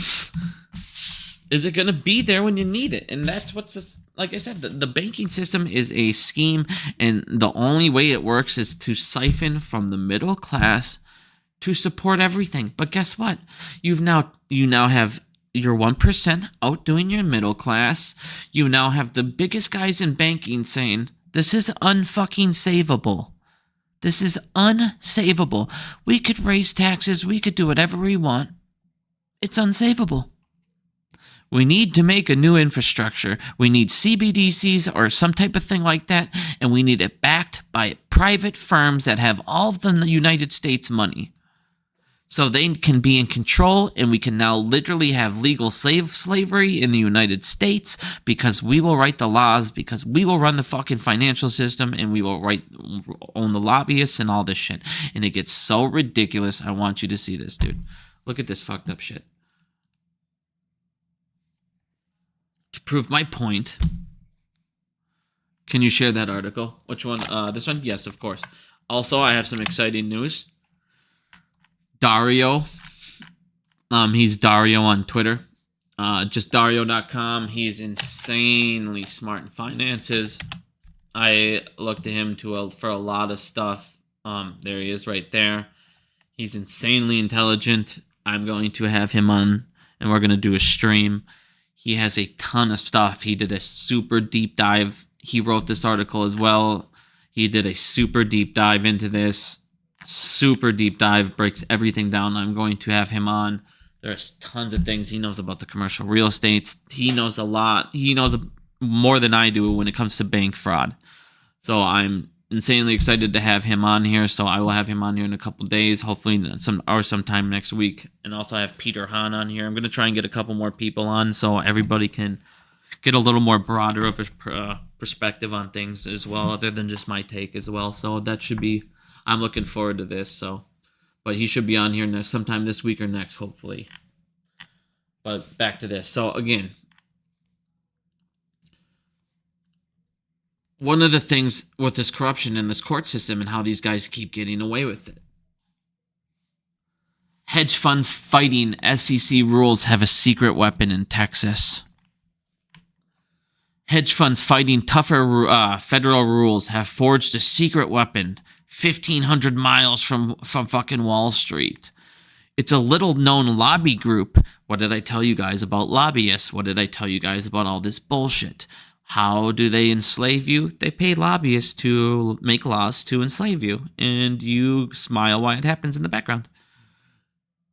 Is it going to be there when you need it? And that's what's, like I said, the banking system is a scheme. And the only way it works is to siphon from the middle class to support everything. But guess what? You now have your 1% outdoing your middle class. You now have the biggest guys in banking saying, this is unfucking savable. This is unsavable. We could raise taxes. We could do whatever we want. It's unsavable. We need to make a new infrastructure. We need CBDCs or some type of thing like that. And we need it backed by private firms that have all of the United States money. So they can be in control, and we can now literally have legal slavery in the United States because we will write the laws, because we will run the fucking financial system, and we will own the lobbyists and all this shit. And it gets so ridiculous. I want you to see this, dude. Look at this fucked up shit. To prove my point, can you share that article? Which one? This one? Yes, of course. Also, I have some exciting news. Dario. He's Dario on Twitter. Just Dario.com. He's insanely smart in finances. I look to him for a lot of stuff. There he is right there. He's insanely intelligent. I'm going to have him on, and we're going to do a stream. He has a ton of stuff. He did a super deep dive. He wrote this article as well. He did a super deep dive into this. Super deep dive, breaks everything down. I'm going to have him on. There's tons of things. He knows about the commercial real estate. He knows a lot. He knows more than I do when it comes to bank fraud. So I'm insanely excited to have him on here. So I will have him on here in a couple days, hopefully sometime next week. And also I have Peter Hahn on here. I'm going to try and get a couple more people on so everybody can get a little more broader of a perspective on things as well, other than just my take as well. So that should be... I'm looking forward to this, but he should be on here sometime this week or next, hopefully. But back to this. So again, one of the things with this corruption in this court system and how these guys keep getting away with it. Hedge funds fighting SEC rules have a secret weapon in Texas. Hedge funds fighting tougher federal rules have forged a secret weapon 1,500 miles from fucking Wall Street. It's a little known lobby group. What did I tell you guys about lobbyists? What did I tell you guys about all this bullshit? How do they enslave you? They pay lobbyists to make laws to enslave you, and you smile while it happens in the background.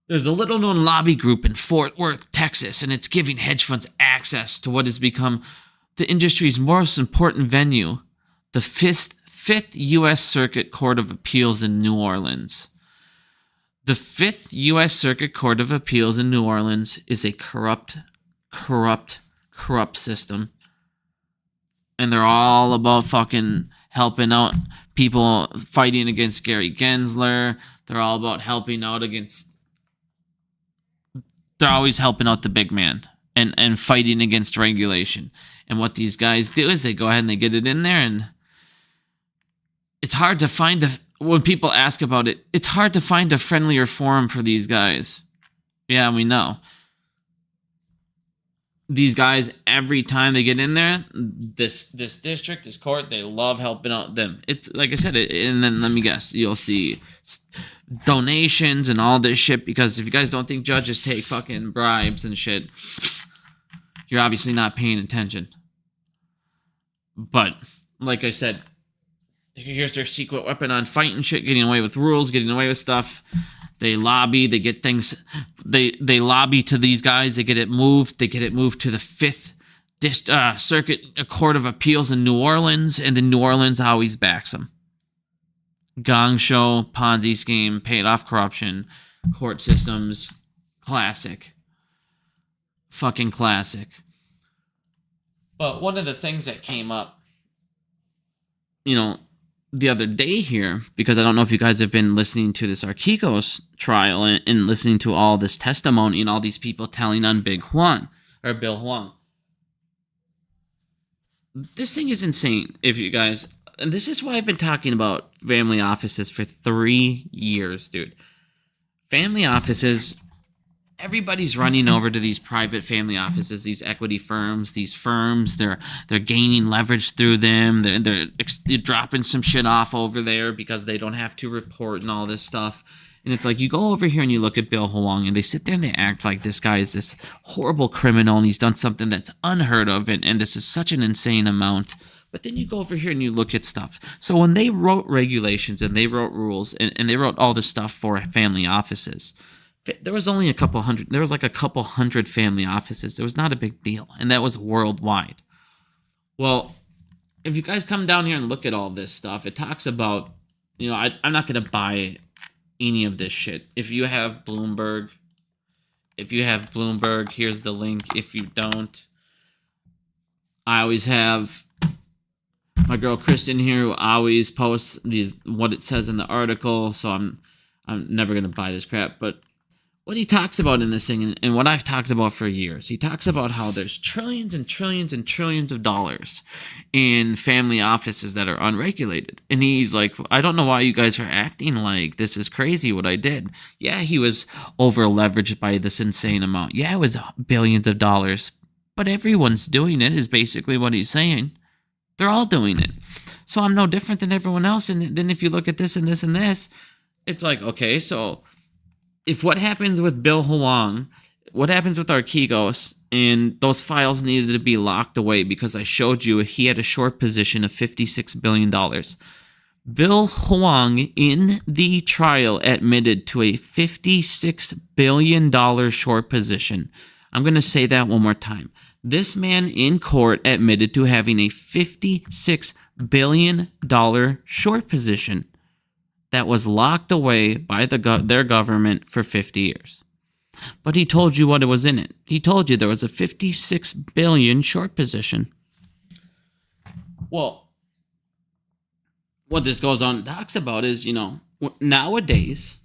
There's a little known lobby group in Fort Worth, Texas, and it's giving hedge funds access to what has become the industry's most important venue, the Fifth U.S. Circuit Court of Appeals in New Orleans. The Fifth U.S. Circuit Court of Appeals in New Orleans is a corrupt system. And they're all about fucking helping out people fighting against Gary Gensler. They're all about helping out against... They're always helping out the big man and fighting against regulation. And what these guys do is they go ahead and they get it in there, and it's hard to find when people ask about it, it's hard to find a friendlier forum for these guys. Yeah, we know. these guys, every time they get in there, this district, this court, they love helping out them. It's like I said, and then let me guess, you'll see donations and all this shit, because if you guys don't think judges take fucking bribes and shit, you're obviously not paying attention. But like I said, here's their secret weapon on fighting shit, getting away with rules, getting away with stuff. They lobby, they get things, they lobby to these guys, they get it moved to the 5th Circuit Court of Appeals in New Orleans, and then New Orleans always backs them. Gong show, Ponzi scheme, paid off corruption, court systems, classic. Fucking classic. But one of the things that came up, the other day here, because I don't know if you guys have been listening to this Archegos trial and listening to all this testimony and all these people telling on Bill Huang. This thing is insane, if you guys, and this is why I've been talking about family offices for 3 years, dude. Family offices, everybody's running over to these private family offices, these equity firms, they're gaining leverage through them. They're dropping some shit off over there because they don't have to report and all this stuff. And it's like, you go over here and you look at Bill Huang, and they sit there and they act like this guy is this horrible criminal and he's done something that's unheard of, and this is such an insane amount. But then you go over here and you look at stuff. So when they wrote regulations and they wrote rules and they wrote all this stuff for family offices, there was only a couple hundred family offices. It was not a big deal, and that was worldwide. Well, if you guys come down here and look at all this stuff, it talks about, I'm not going to buy any of this shit. If you have Bloomberg, here's the link. If you don't, I always have my girl Kristen here, who always posts what it says in the article, so I'm never going to buy this crap, but what he talks about in this thing, and what I've talked about for years, he talks about how there's trillions and trillions and trillions of dollars in family offices that are unregulated. And he's like, I don't know why you guys are acting like this is crazy what I did. Yeah, he was over leveraged by this insane amount. Yeah, it was billions of dollars. But everyone's doing it, is basically what he's saying. They're all doing it. So I'm no different than everyone else. And then if you look at this and this and this, it's like, okay, so if what happens with Bill Huang, what happens with Archegos, and those files needed to be locked away because I showed you he had a short position of $56 billion. Bill Huang in the trial admitted to a $56 billion short position. I'm going to say that one more time. This man in court admitted to having a $56 billion short position that was locked away by their government for 50 years. But he told you what it was in it. He told you there was a 56 billion short position. Well, what this goes on and talks about is, nowadays,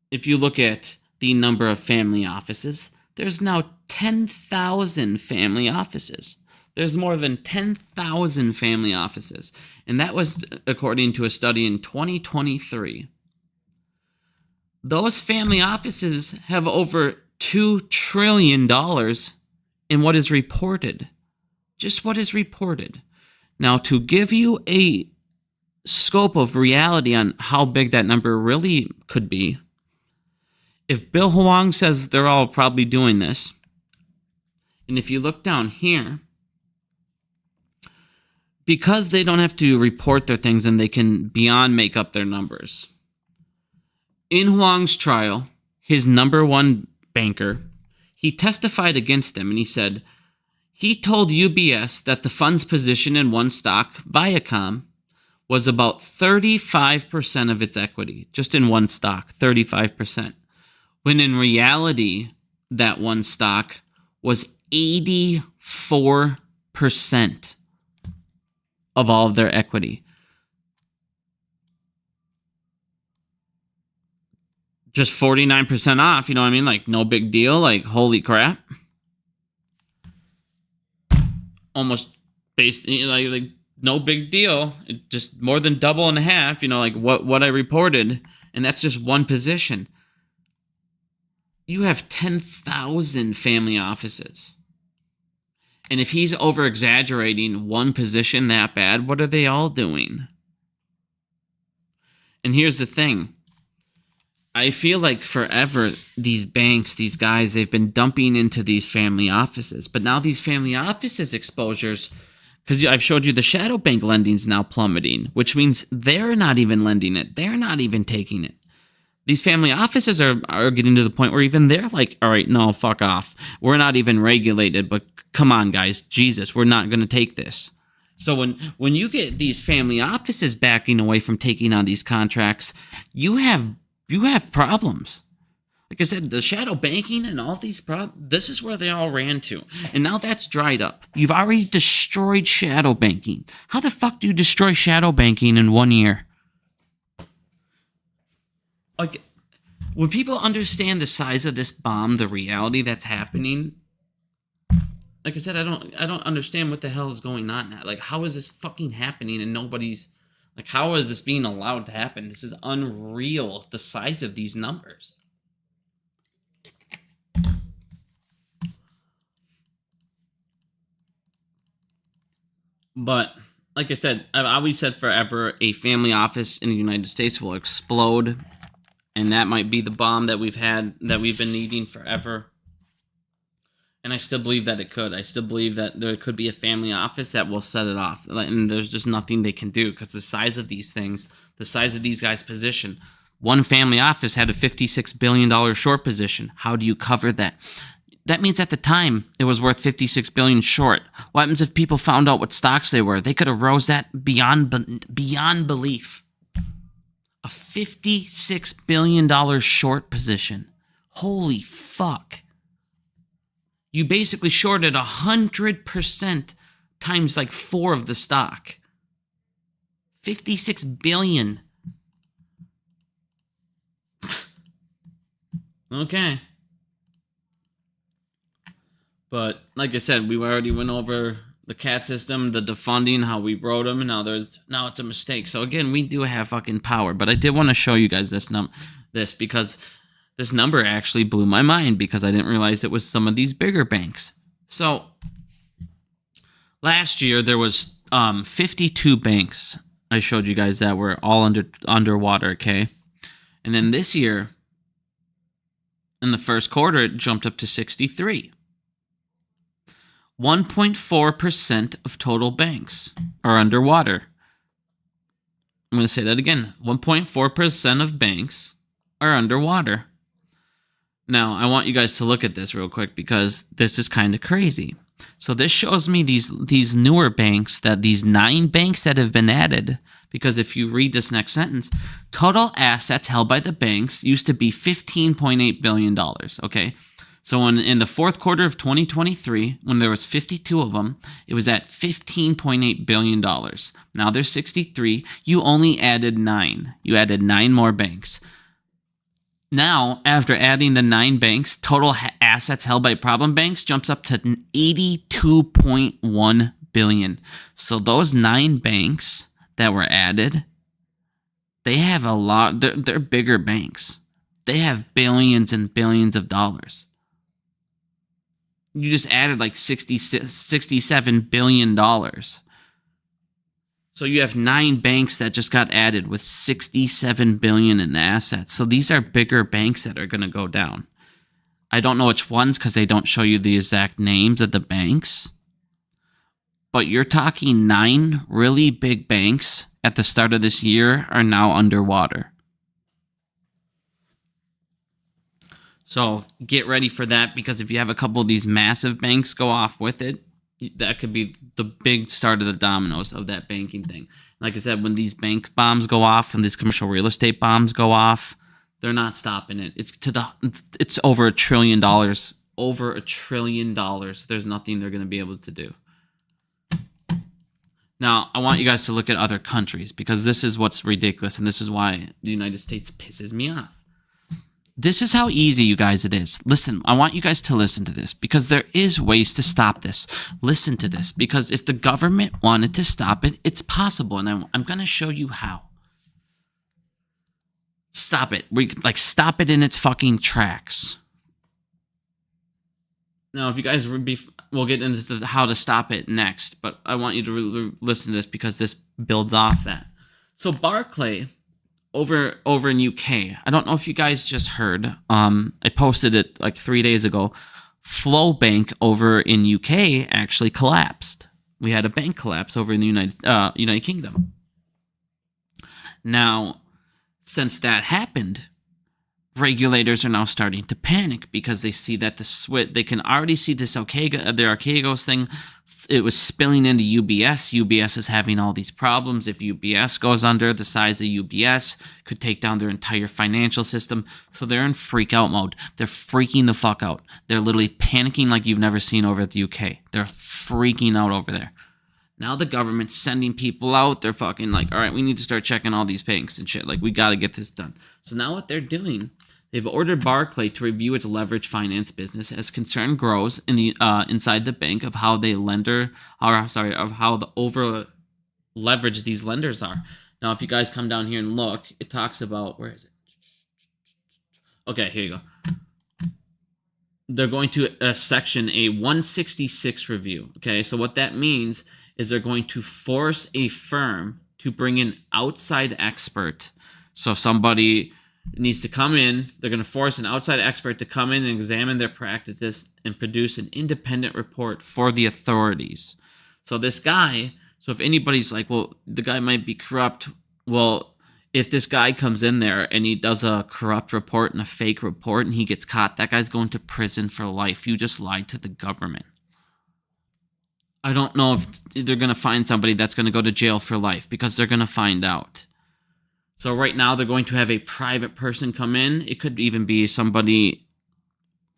if you look at the number of family offices, there's now 10,000 family offices. There's more than 10,000 family offices. And that was according to a study in 2023. Those family offices have over $2 trillion in what is reported. Just what is reported. Now, to give you a scope of reality on how big that number really could be, if Bill Huang says they're all probably doing this, and if you look down here, because they don't have to report their things and they can beyond make up their numbers. In Huang's trial, his number one banker, he testified against them, and he said he told UBS that the fund's position in one stock, Viacom, was about 35% of its equity, just in one stock, 35%. When in reality, that one stock was 84% of all of their equity. Just 49% off, you know what I mean? Like, no big deal. Like, holy crap. Almost basically, like no big deal. It just more than double and a half, like what I reported. And that's just one position. You have 10,000 family offices. And if he's over exaggerating one position that bad, what are they all doing? And here's the thing. I feel like forever these banks, these guys, they've been dumping into these family offices. But now these family offices exposures, because I've showed you the shadow bank lending's now plummeting, which means they're not even lending it. They're not even taking it. These family offices are getting to the point where even they're like, all right, no, fuck off. We're not even regulated, but come on, guys. Jesus, we're not going to take this. So when you get these family offices backing away from taking on these contracts, you have problems. Like I said, the shadow banking and all these problems, this is where they all ran to. And now that's dried up. You've already destroyed shadow banking. How the fuck do you destroy shadow banking in 1 year? Like, when people understand the size of this bomb, the reality that's happening, like I said, I don't understand what the hell is going on now. Like, how is this fucking happening and nobody's, like, how is this being allowed to happen? This is unreal, the size of these numbers. But, like I said, I've always said forever, a family office in the United States will explode. And that might be the bomb that we've been needing forever. And I still believe that it could. I still believe that there could be a family office that will set it off. And there's just nothing they can do because the size of these things, the size of these guys' position. One family office had a $56 billion short position. How do you cover that? That means at the time it was worth $56 billion short. What happens if people found out what stocks they were? They could have rose that beyond belief. A $56 billion short position. Holy fuck. You basically shorted 100% times like 4 of the stock. 56 billion. Okay. But like I said, we already went over the CAT system, the defunding, how we wrote them. Now it's a mistake. So again, we do have fucking power. But I did want to show you guys this because this number actually blew my mind because I didn't realize it was some of these bigger banks. So last year there was 52 banks I showed you guys that were all underwater. Okay, and then this year in the first quarter it jumped up to 63. 1.4% of total banks are underwater. I'm going to say that again. 1.4% of banks are underwater. Now, I want you guys to look at this real quick because this is kind of crazy. So this shows me these newer banks, that these 9 banks that have been added, because if you read this next sentence, total assets held by the banks used to be $15.8 billion, okay? So in the fourth quarter of 2023, when there was 52 of them, it was at $15.8 billion. Now there's 63. You only added 9. You added 9 more banks. Now, after adding the 9 banks, total assets held by problem banks jumps up to $82.1 billion. So those 9 banks that were added, they have a lot. They're bigger banks. They have billions and billions of dollars. You just added like $67 billion. So you have 9 banks that just got added with $67 billion in assets. So these are bigger banks that are going to go down. I don't know which ones because they don't show you the exact names of the banks. But you're talking 9 really big banks at the start of this year are now underwater. So get ready for that, because if you have a couple of these massive banks go off with it, that could be the big start of the dominoes of that banking thing. Like I said, when these bank bombs go off and these commercial real estate bombs go off, they're not stopping it. It's over $1 trillion. Over $1 trillion. There's nothing they're going to be able to do. Now, I want you guys to look at other countries, because this is what's ridiculous, and this is why the United States pisses me off. This is how easy, you guys, it is. Listen, I want you guys to listen to this, because there is ways to stop this. Listen to this, because if the government wanted to stop it, it's possible, and I'm going to show you how. Stop it. Stop it in its fucking tracks. Now, if you guys we'll get into how to stop it next, but I want you to listen to this because this builds off that. So Barclay over in UK, I don't know if you guys just heard. I posted it like 3 days ago. Flow Bank over in UK actually collapsed. We had a bank collapse over in the United Kingdom. Now, since that happened, regulators are now starting to panic because they see that they can already see this their Archegos thing. It was spilling into UBS. UBS is having all these problems. If UBS goes under, the size of UBS could take down their entire financial system. So they're in freak out mode. They're freaking the fuck out. They're literally panicking like you've never seen over at the UK. They're freaking out over there. Now the government's sending people out. They're fucking like, all right, we need to start checking all these banks and shit. Like, we got to get this done. So now what they're doing, they've ordered Barclay to review its leverage finance business as concern grows in the inside the bank of how how the over leveraged these lenders are. Now, if you guys come down here and look, it talks about, where is it? Okay, here you go. They're going to section a 166 review. Okay, so what that means is they're going to force a firm to bring an outside expert. So if somebody needs to come in, they're going to force an outside expert to come in and examine their practices and produce an independent report for the authorities. So this guy, so if anybody's like, well, the guy might be corrupt. Well, if this guy comes in there and he does a corrupt report and a fake report and he gets caught, that guy's going to prison for life. You just lied to the government. I don't know if they're going to find somebody that's going to go to jail for life because they're going to find out. So right now they're going to have a private person come in. It could even be somebody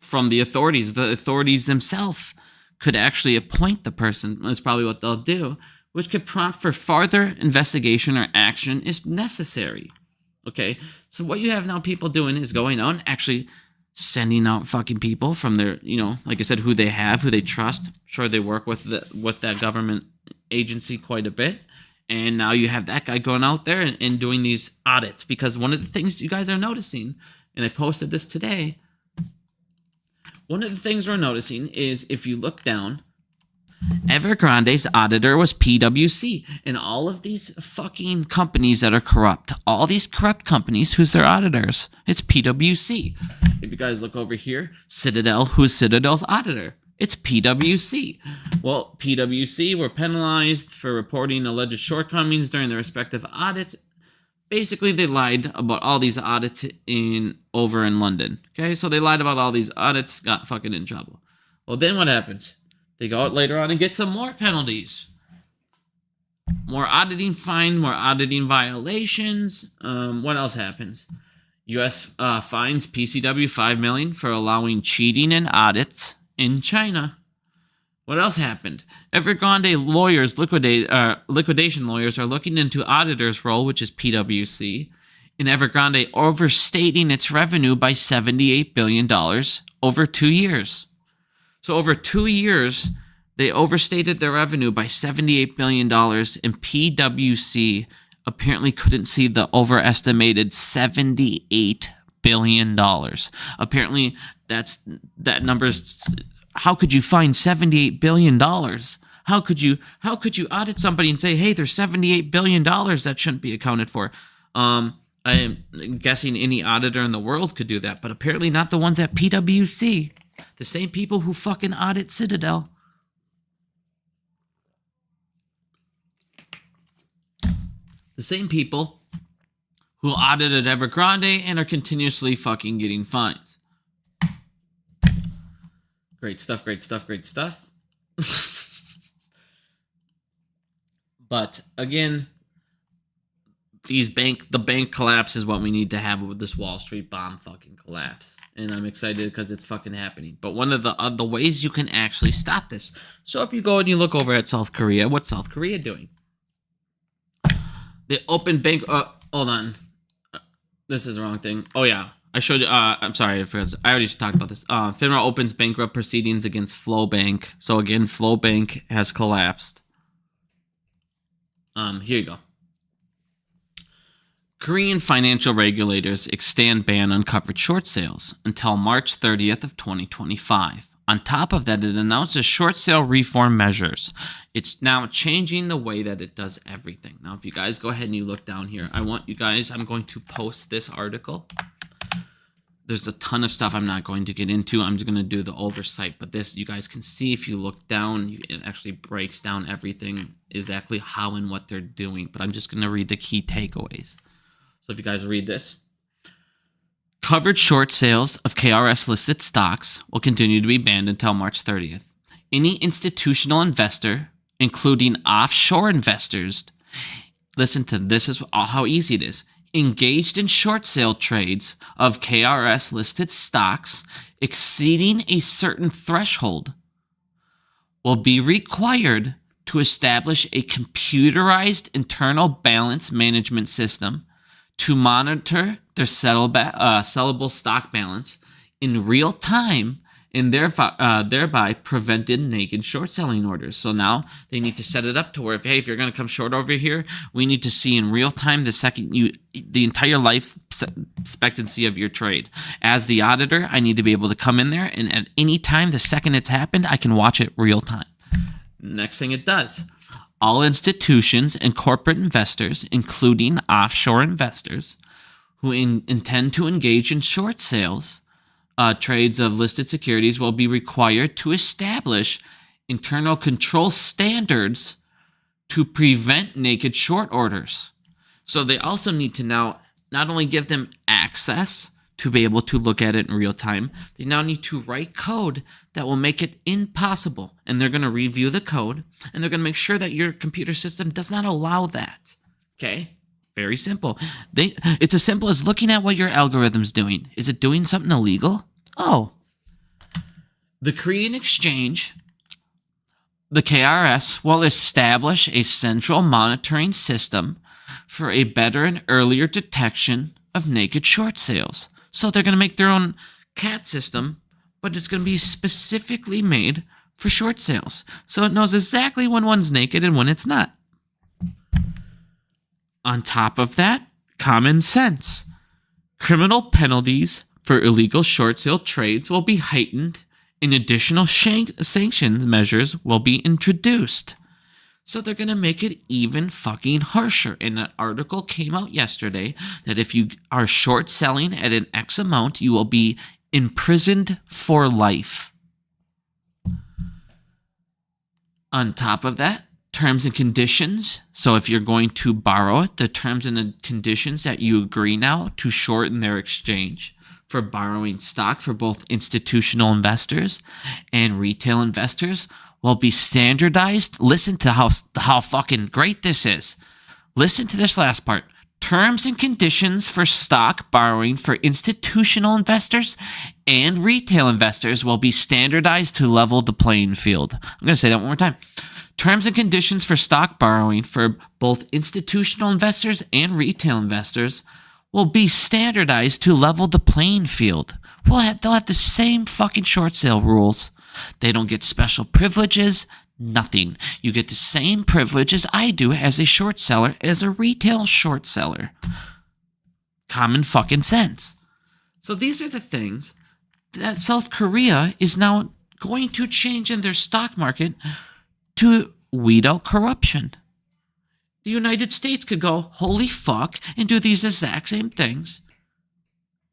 from the authorities. The authorities themselves could actually appoint the person. That's probably what they'll do, which could prompt for further investigation or action if necessary. Okay, so what you have now people doing is going out and actually sending out fucking people from their, like I said, who they trust. Sure, they work with that government agency quite a bit. And now you have that guy going out there and doing these audits. Because one of the things you guys are noticing, and I posted this today, one of the things we're noticing is if you look down, Evergrande's auditor was PwC. And all of these fucking companies that are corrupt, all these corrupt companies, who's their auditors? It's PwC. If you guys look over here, Citadel, who's Citadel's auditor? It's PwC. Well, PwC were penalized for reporting alleged shortcomings during their respective audits. Basically, they lied about all these audits over in London. Okay, so they lied about all these audits, got fucking in trouble. Well, then what happens? They go out later on and get some more penalties. More auditing fine, more auditing violations. What else happens? U.S. Fines PCW $5 million for allowing cheating in audits in China. What else happened? Evergrande lawyers, liquidation lawyers, are looking into auditor's role, which is PwC, in Evergrande overstating its revenue by $78 billion over 2 years. So over 2 years, they overstated their revenue by $78 billion, and PwC apparently couldn't see the overestimated $78 billion. Apparently, that number's. How could you find $78 billion? How could you audit somebody and say, hey, there's $78 billion that shouldn't be accounted for? I am guessing any auditor in the world could do that, but apparently not the ones at PwC. The same people who fucking audit Citadel. The same people who audited Evergrande and are continuously fucking getting fines. Great stuff, great stuff, great stuff. But again, the bank collapse is what we need to have with this Wall Street bomb fucking collapse. And I'm excited because it's fucking happening. But one of the ways you can actually stop this. So if you go and you look over at South Korea, what's South Korea doing? They opened bank. Hold on. This is the wrong thing. Oh yeah, I showed you. I'm sorry, I already talked about this. FINRA opens bankrupt proceedings against Flow Bank. So again, Flow Bank has collapsed. Here you go. Korean financial regulators extend ban on covered short sales until March 30th of 2025. On top of that, it announces short sale reform measures. It's now changing the way that it does everything. Now, if you guys go ahead and you look down here, I'm going to post this article. There's a ton of stuff I'm not going to get into. I'm just going to do the oversight. But this, you guys can see if you look down, it actually breaks down everything, exactly how and what they're doing. But I'm just going to read the key takeaways. So if you guys read this. Covered short sales of KRS-listed stocks will continue to be banned until March 30th. Any institutional investor, including offshore investors, listen to this is how easy it is, engaged in short sale trades of KRS-listed stocks exceeding a certain threshold will be required to establish a computerized internal balance management system to monitor their sellable stock balance in real time and thereby prevented naked short selling orders. So now they need to set it up to where if you're going to come short over here, we need to see in real time the entire life expectancy of your trade. As the auditor, I need to be able to come in there and at any time, the second it's happened, I can watch it real time. Next thing it does. All institutions and corporate investors, including offshore investors, who intend to engage in short sales trades of listed securities will be required to establish internal control standards to prevent naked short orders. So they also need to now not only give them access to be able to look at it in real time, they now need to write code that will make it impossible. And they're going to review the code, and they're going to make sure that your computer system does not allow that. Okay? Very simple. It's as simple as looking at what your algorithm's doing. Is it doing something illegal? Oh. The Korean Exchange, the KRS, will establish a central monitoring system for a better and earlier detection of naked short sales. So they're going to make their own CAT system, but it's going to be specifically made for short sales. So it knows exactly when one's naked and when it's not. On top of that, common sense. Criminal penalties for illegal short sale trades will be heightened and additional sanctions measures will be introduced. So they're going to make it even fucking harsher. And that article came out yesterday that if you are short selling at an X amount, you will be imprisoned for life. On top of that, terms and conditions. So if you're going to borrow it, the terms and the conditions that you agree now to shorten their exchange for borrowing stock for both institutional investors and retail investors will be standardized. Listen to how fucking great this is. Listen to this last part. Terms and conditions for stock borrowing for institutional investors and retail investors will be standardized to level the playing field. I'm going to say that one more time. Terms and conditions for stock borrowing for both institutional investors and retail investors will be standardized to level the playing field. They'll have the same fucking short sale rules. They don't get special privileges, nothing. You get the same privileges I do as a short seller, as a retail short seller. Common fucking sense. So these are the things that South Korea is now going to change in their stock market to weed out corruption. The United States could go, holy fuck, and do these exact same things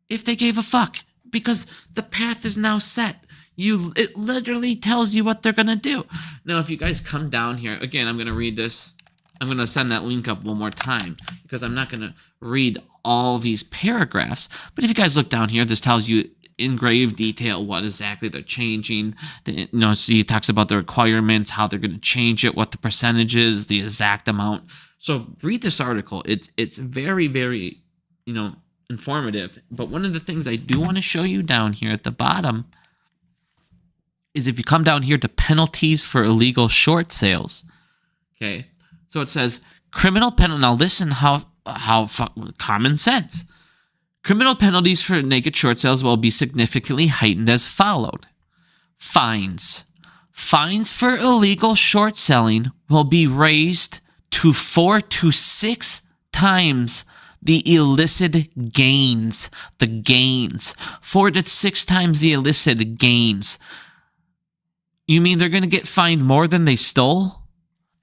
if they gave a fuck. Because the path is now set. It literally tells you what they're going to do. Now, if you guys come down here, again, I'm going to read this. I'm going to send that link up one more time because I'm not going to read all these paragraphs. But if you guys look down here, this tells you in grave detail what exactly they're changing. See, it talks about the requirements, how they're going to change it, what the percentage is, the exact amount. So read this article. It's very, very, informative. But one of the things I do want to show you down here at the bottom is if you come down here to penalties for illegal short sales. Okay, so it says criminal penalty. Now listen how common sense. Criminal penalties for naked short sales will be significantly heightened as followed. Fines. Fines for illegal short selling will be raised to 4 to 6 times the illicit gains. The gains. 4 to 6 times the illicit gains. You mean they're going to get fined more than they stole?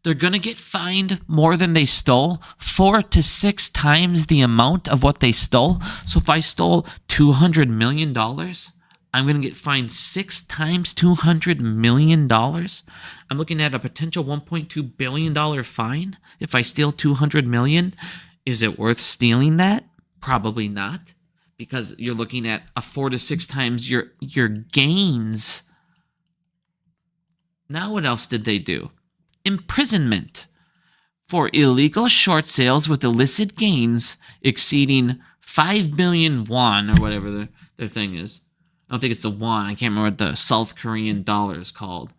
They're going to get fined more than they stole, 4 to 6 times the amount of what they stole. So if I stole $200 million, I'm going to get fined 6 times $200 million. I'm looking at a potential $1.2 billion fine if I steal $200 million. Is it worth stealing that? Probably not, because you're looking at a 4 to 6 times your gains. Now what else did they do? Imprisonment for illegal short sales with illicit gains exceeding 5 billion won, or whatever their thing is. I don't think it's the won. I can't remember what the South Korean dollar is called.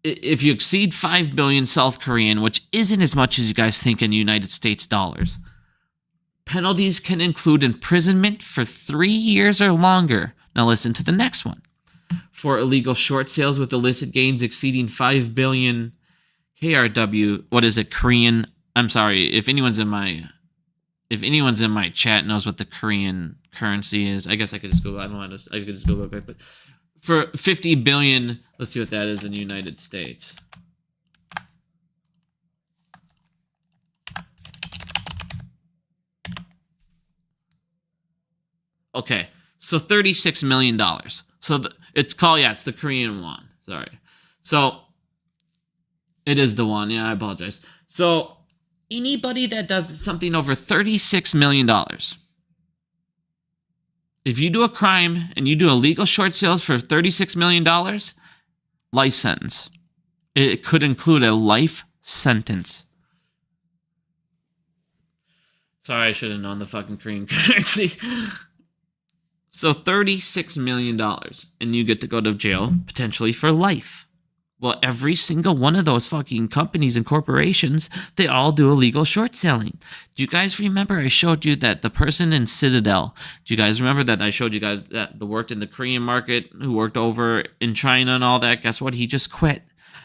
If you exceed 5 billion South Korean, which isn't as much as you guys think in United States dollars, penalties can include imprisonment for 3 years or longer. Now listen to the next one. For illegal short sales with illicit gains exceeding 5 billion KRW, what is it, Korean? I'm sorry, if anyone's in my chat knows what the Korean currency is, I guess I could just Google. I could just Google it, but for 50 billion, let's see what that is in the United States. Okay, so $36 million. So it's the Korean won. Sorry. So it is the won. Yeah, I apologize. So anybody that does something over $36 million, if you do a crime and you do illegal short sales for $36 million, life sentence. It could include a life sentence. Sorry, I should have known the fucking Korean currency. So $36 million, and you get to go to jail potentially for life. Well, every single one of those fucking companies and corporations, they all do illegal short selling. Do you guys remember I showed you that the person in Citadel, do you guys remember that I showed you guys that worked in the Korean market, who worked over in China and all that? Guess what? He just quit.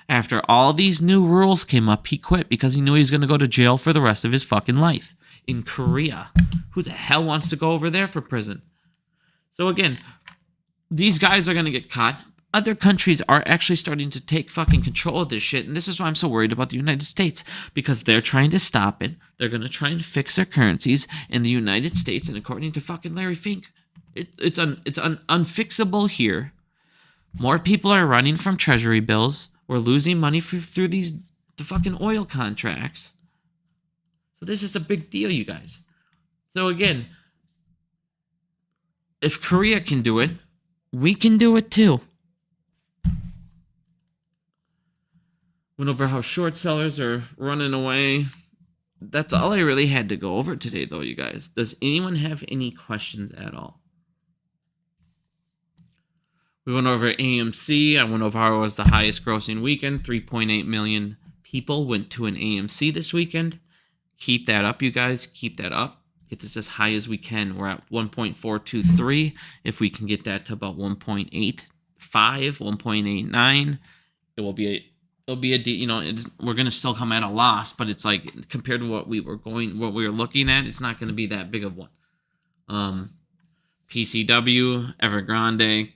After all these new rules came up, he quit because he knew he was going to go to jail for the rest of his fucking life. In Korea. Who the hell wants to go over there for prison? So again, these guys are going to get caught. Other countries are actually starting to take fucking control of this shit, and this is why I'm so worried about the United States, because they're trying to stop it. They're going to try and fix their currencies in the United States, and according to fucking Larry Fink, it's unfixable here. More people are running from treasury bills. We're losing money through the fucking oil contracts. So this is a big deal, you guys. So again, if Korea can do it, we can do it too. Went over how short sellers are running away. That's all I really had to go over today, though, you guys. Does anyone have any questions at all? We went over AMC. I went over how it was the highest grossing weekend. 3.8 million people went to an AMC this weekend. Keep that up, you guys. Keep that up. Get this as high as we can. We're at 1.423. If we can get that to about 1.85, 1.89, it'll be we're gonna still come at a loss, but it's like compared to what we were looking at, it's not gonna be that big of one. PCW, Evergrande.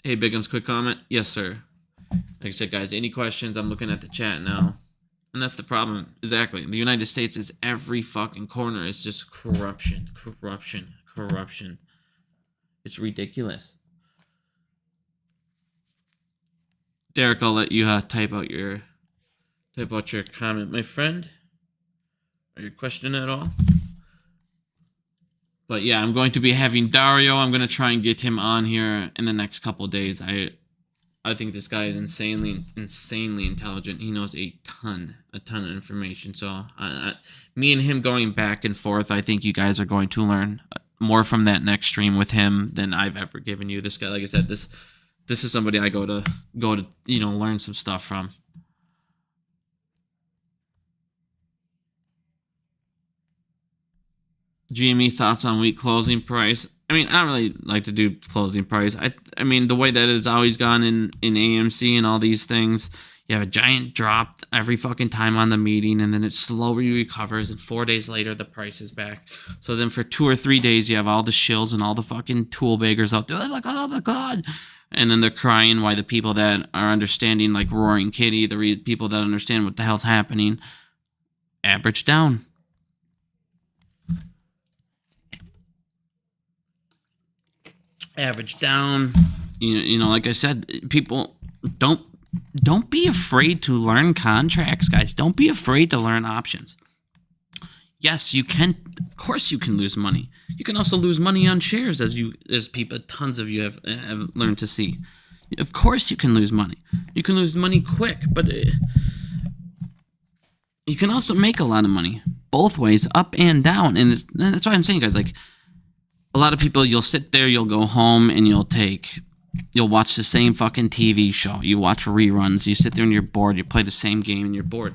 Hey, Bigums, quick comment. Yes, sir. Like I said, guys, any questions? I'm looking at the chat now. And that's the problem. Exactly. The United States is every fucking corner. It's just corruption. It's ridiculous. Derek, I'll let you type out your comment, my friend. Or your question at all. But yeah, I'm going to be having Dario. I'm going to try and get him on here in the next couple of days. I think this guy is insanely intelligent. He knows a ton of information. So me and him going back and forth, I think you guys are going to learn more from that next stream with him than I've ever given you. This guy, like I said, this is somebody I go to learn some stuff from. GME thoughts on week closing price. I mean, I don't really like to do closing price. I mean, the way that it's always gone in AMC and all these things, you have a giant drop every fucking time on the meeting, and then it slowly recovers, and 4 days later, the price is back. So then for 2 or 3 days, you have all the shills and all the fucking tool baggers out there. Like, oh my God, And then they're crying why the people that are understanding, like Roaring Kitty, the people that understand what the hell's happening, average down. Average down. You know, like I said, people don't be afraid to learn contracts, guys. Don't be afraid to learn options. Yes, you can. Of course, you can lose money. You can also lose money on shares, as people, tons of you have learned to see. Of course, you can lose money. You can lose money quick, but you can also make a lot of money both ways, up and down. And that's why I'm saying, guys, like a lot of people, you'll sit there, you'll go home, and you'll watch the same fucking TV show. You watch reruns. You sit there and you're bored. You play the same game and you're bored.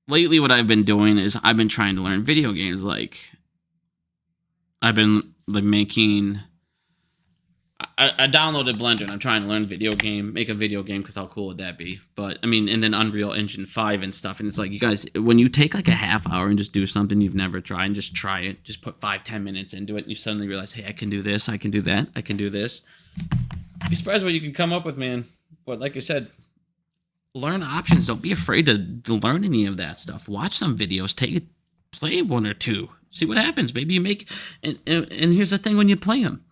Lately, what I've been doing is I've been trying to learn video games. Like, I've been making. I downloaded Blender and I'm trying to learn make a video game, because how cool would that be? But I mean, and then Unreal Engine 5 and stuff. And it's like, you guys, when you take like a half hour and just do something you've never tried and just try it, just put 5-10 minutes into it, and you suddenly realize, hey, I can do this, I can do that, I can do this. Be surprised what you can come up with, man. But like I said, learn options. Don't be afraid to learn any of that stuff. Watch some videos. Play one or two. See what happens. Maybe you make. And here's the thing: when you play them,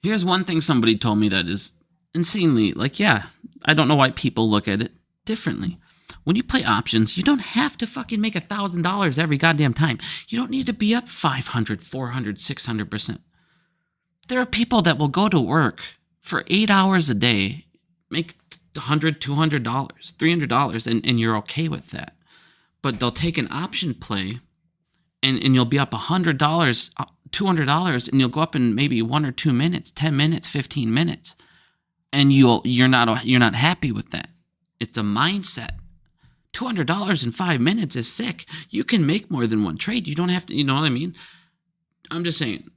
here's one thing somebody told me that is insanely, like, yeah, I don't know why people look at it differently. When you play options, you don't have to fucking make $1,000 every goddamn time. You don't need to be up 500, 400, 600%. There are people that will go to work for 8 hours a day, make $100, $200, $300, and you're okay with that. But they'll take an option play, and you'll be up $100, $200, and you'll go up in maybe 1 or 2 minutes, 10 minutes, 15 minutes, and you're not happy with that. It's a mindset. $200 in 5 minutes is sick. You can make more than one trade. You don't have to. You know what I mean? I'm just saying.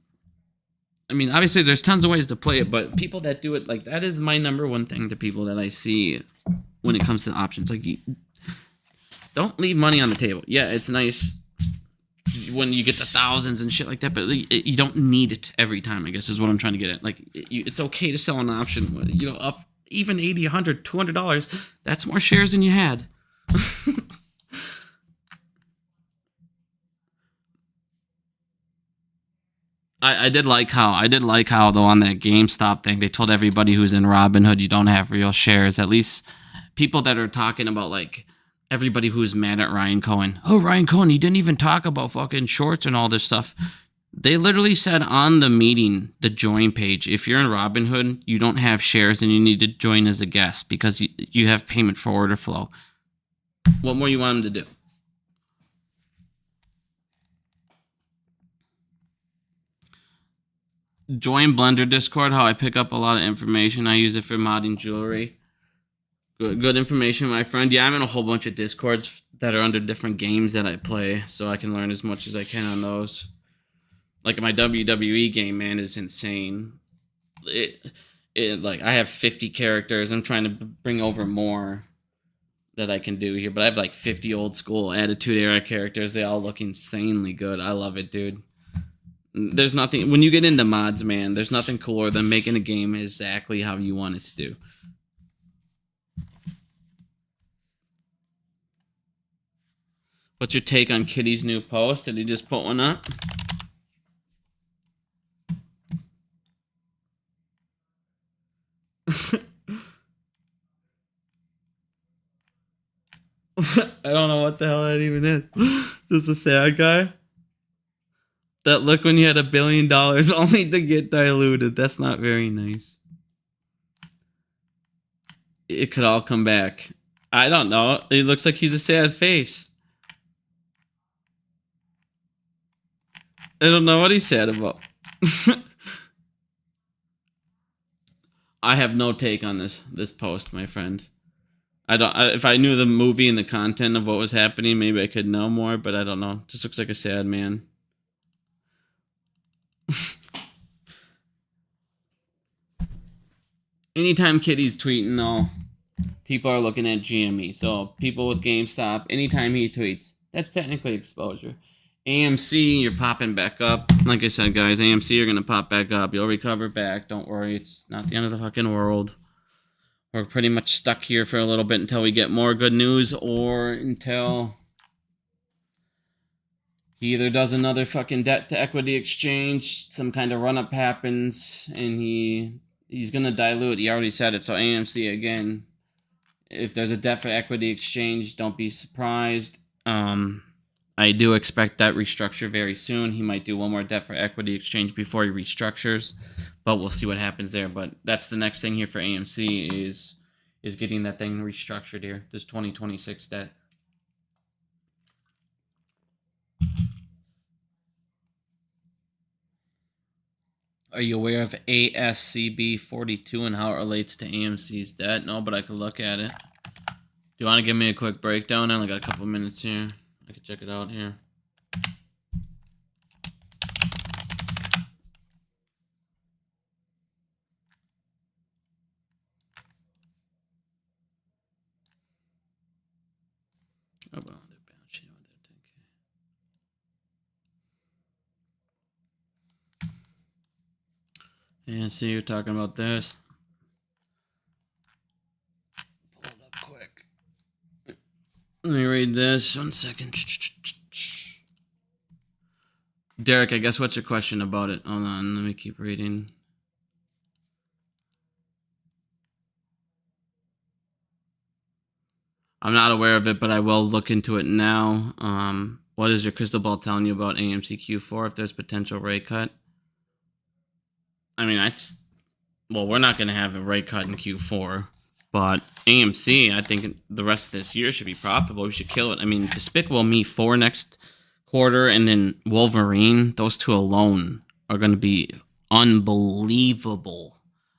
I mean, obviously, there's tons of ways to play it, but people that do it, like, that is my number one thing to people that I see when it comes to options. Like, don't leave money on the table. Yeah, it's nice when you get the thousands and shit like that, but you don't need it every time, I guess, is what I'm trying to get at. Like, it's okay to sell an option, you know, up even $80, $100, $200. That's more shares than you had. I did like how though on that GameStop thing they told everybody who's in Robinhood you don't have real shares. At least people that are talking about, like, everybody who's mad at Ryan Cohen. Oh, Ryan Cohen, he didn't even talk about fucking shorts and all this stuff. They literally said on the meeting, the join page, if you're in Robinhood, you don't have shares and you need to join as a guest because you have payment for order flow. What more you want them to do? Join Blender Discord, how I pick up a lot of information. I use it for modding jewelry. Good information, my friend. Yeah, I'm in a whole bunch of Discords that are under different games that I play, so I can learn as much as I can on those. Like, my WWE game, man, is insane. Like, I have 50 characters. I'm trying to bring over more that I can do here, but I have like 50 old school Attitude Era characters. They all look insanely good. I love it, dude. There's nothing, when you get into mods, man, there's nothing cooler than making a game exactly how you want it to do. What's your take on Kitty's new post? Did he just put one up? I don't know what the hell that even is. Is this a sad guy? That look when you had $1 billion only to get diluted. That's not very nice. It could all come back. I don't know. It looks like he's a sad face. I don't know what he's sad about. I have no take on this post, my friend. If I knew the movie and the content of what was happening, maybe I could know more, but I don't know. Just looks like a sad man. Anytime Kitty's tweeting, though, people are looking at GME. So people with GameStop, anytime he tweets, that's technically exposure. AMC, you're popping back up. Like I said, guys, AMC, you're going to pop back up. You'll recover back. Don't worry. It's not the end of the fucking world. We're pretty much stuck here for a little bit until we get more good news or until he either does another fucking debt to equity exchange, some kind of run-up happens, and he's going to dilute. He already said it. So AMC, again, if there's a debt for equity exchange, don't be surprised. I do expect that restructure very soon. He might do one more debt for equity exchange before he restructures, but we'll see what happens there. But that's the next thing here for AMC is getting that thing restructured here, this 2026 debt. Are you aware of ASCB 42 and how it relates to AMC's debt? No, but I could look at it. Do you want to give me a quick breakdown? I only got a couple minutes here. I can check it out here. Oh, well, their balance sheet over there, 10K. And so you're talking about this. Pull it up quick. Let me read this. 1 second. Derek, I guess what's your question about it? Hold on, let me keep reading. I'm not aware of it, but I will look into it now. What is your crystal ball telling you about AMC Q4 if there's potential rate cut? I mean, well, we're not going to have a rate cut in Q4, but AMC, I think the rest of this year should be profitable. We should kill it. I mean, Despicable Me 4 next quarter and then Wolverine, those two alone are going to be unbelievable.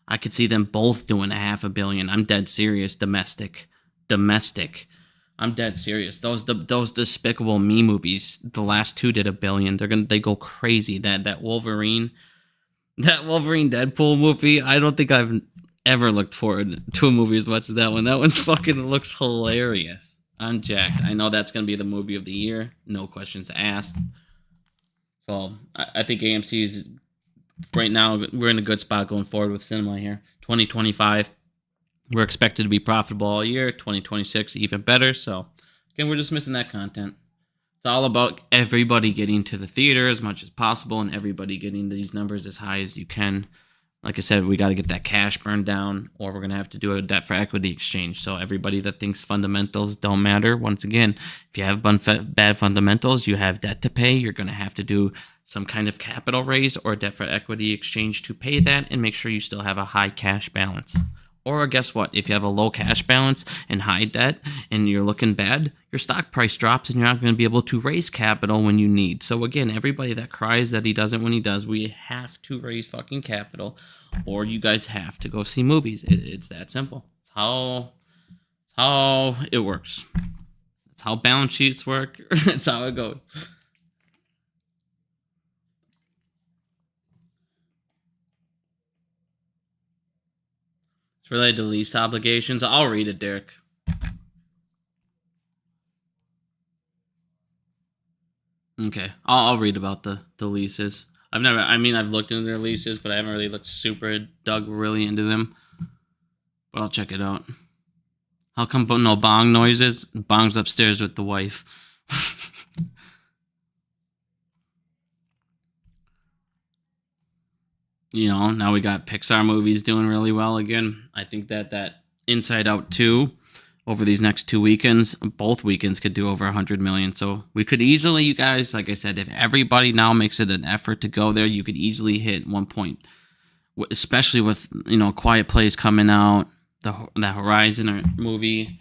I could see them both doing $500 million. I'm dead serious. Domestic. I'm dead serious. Those Despicable Me movies, the last two did $1 billion. They go crazy. That Wolverine Deadpool movie, I don't think I've ever looked forward to a movie as much as that one. That one's fucking looks hilarious. I'm jacked. I know that's gonna be the movie of the year. No questions asked. So I think AMC's right now, we're in a good spot going forward with cinema here. 2025. We're expected to be profitable all year. 2026, even better. So, again, we're just missing that content. It's all about everybody getting to the theater as much as possible and everybody getting these numbers as high as you can. Like I said, we got to get that cash burn down, or we're going to have to do a debt for equity exchange. So everybody that thinks fundamentals don't matter, once again, if you have bad fundamentals, you have debt to pay, you're going to have to do some kind of capital raise or debt for equity exchange to pay that and make sure you still have a high cash balance. Or guess what? If you have a low cash balance and high debt and you're looking bad, your stock price drops and you're not going to be able to raise capital when you need. So again, everybody that cries that he doesn't when he does, we have to raise fucking capital, or you guys have to go see movies. It's that simple. It's how it works. It's how balance sheets work. It's how it goes. Related to lease obligations. I'll read it, Derek. Okay, I'll read about the leases. I've looked into their leases, but I haven't really dug really into them. But I'll check it out. How come no bong noises? Bong's upstairs with the wife. Now we got Pixar movies doing really well again. I think that Inside Out 2 over these next 2 weekends, both weekends could do over 100 million. So we could easily, you guys, like I said, if everybody now makes it an effort to go there, you could easily hit 1 point, especially with, Quiet Place coming out, the Horizon movie.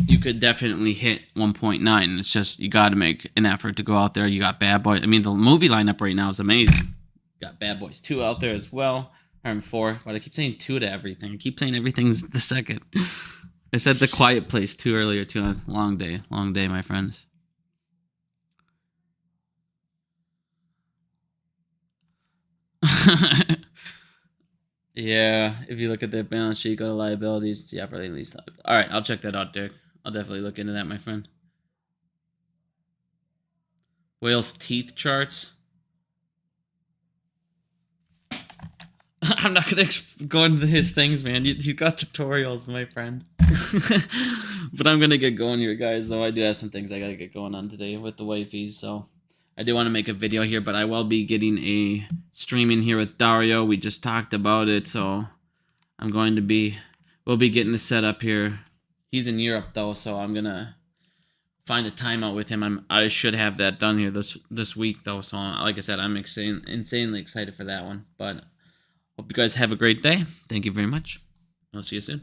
You could definitely hit 1.9. It's just, you got to make an effort to go out there. You got Bad Boys. I mean, the movie lineup right now is amazing. Got Bad Boys 2 out there as well. Or 4. But I keep saying 2 to everything. I keep saying everything's the second. I said The Quiet Place 2 earlier too. Long day, my friends. Yeah, if you look at their balance sheet, go to liabilities, see operating lease. All right, I'll check that out, Derek. I'll definitely look into that, my friend.
Whale's teeth charts. I'm not gonna go into his things, man. You got tutorials, my friend. But I'm gonna get going here, guys. Though I do have some things I gotta get going on today with the wifeys, so I do want to make a video here. But I will be getting a stream in here with Dario. We just talked about it, so I'm going to be. We'll be getting the setup here. He's in Europe though, so I'm gonna find a timeout with him. I should have that done here this week though. So like I said, I'm insanely excited for that one. But hope you guys have a great day. Thank you very much. I'll see you soon.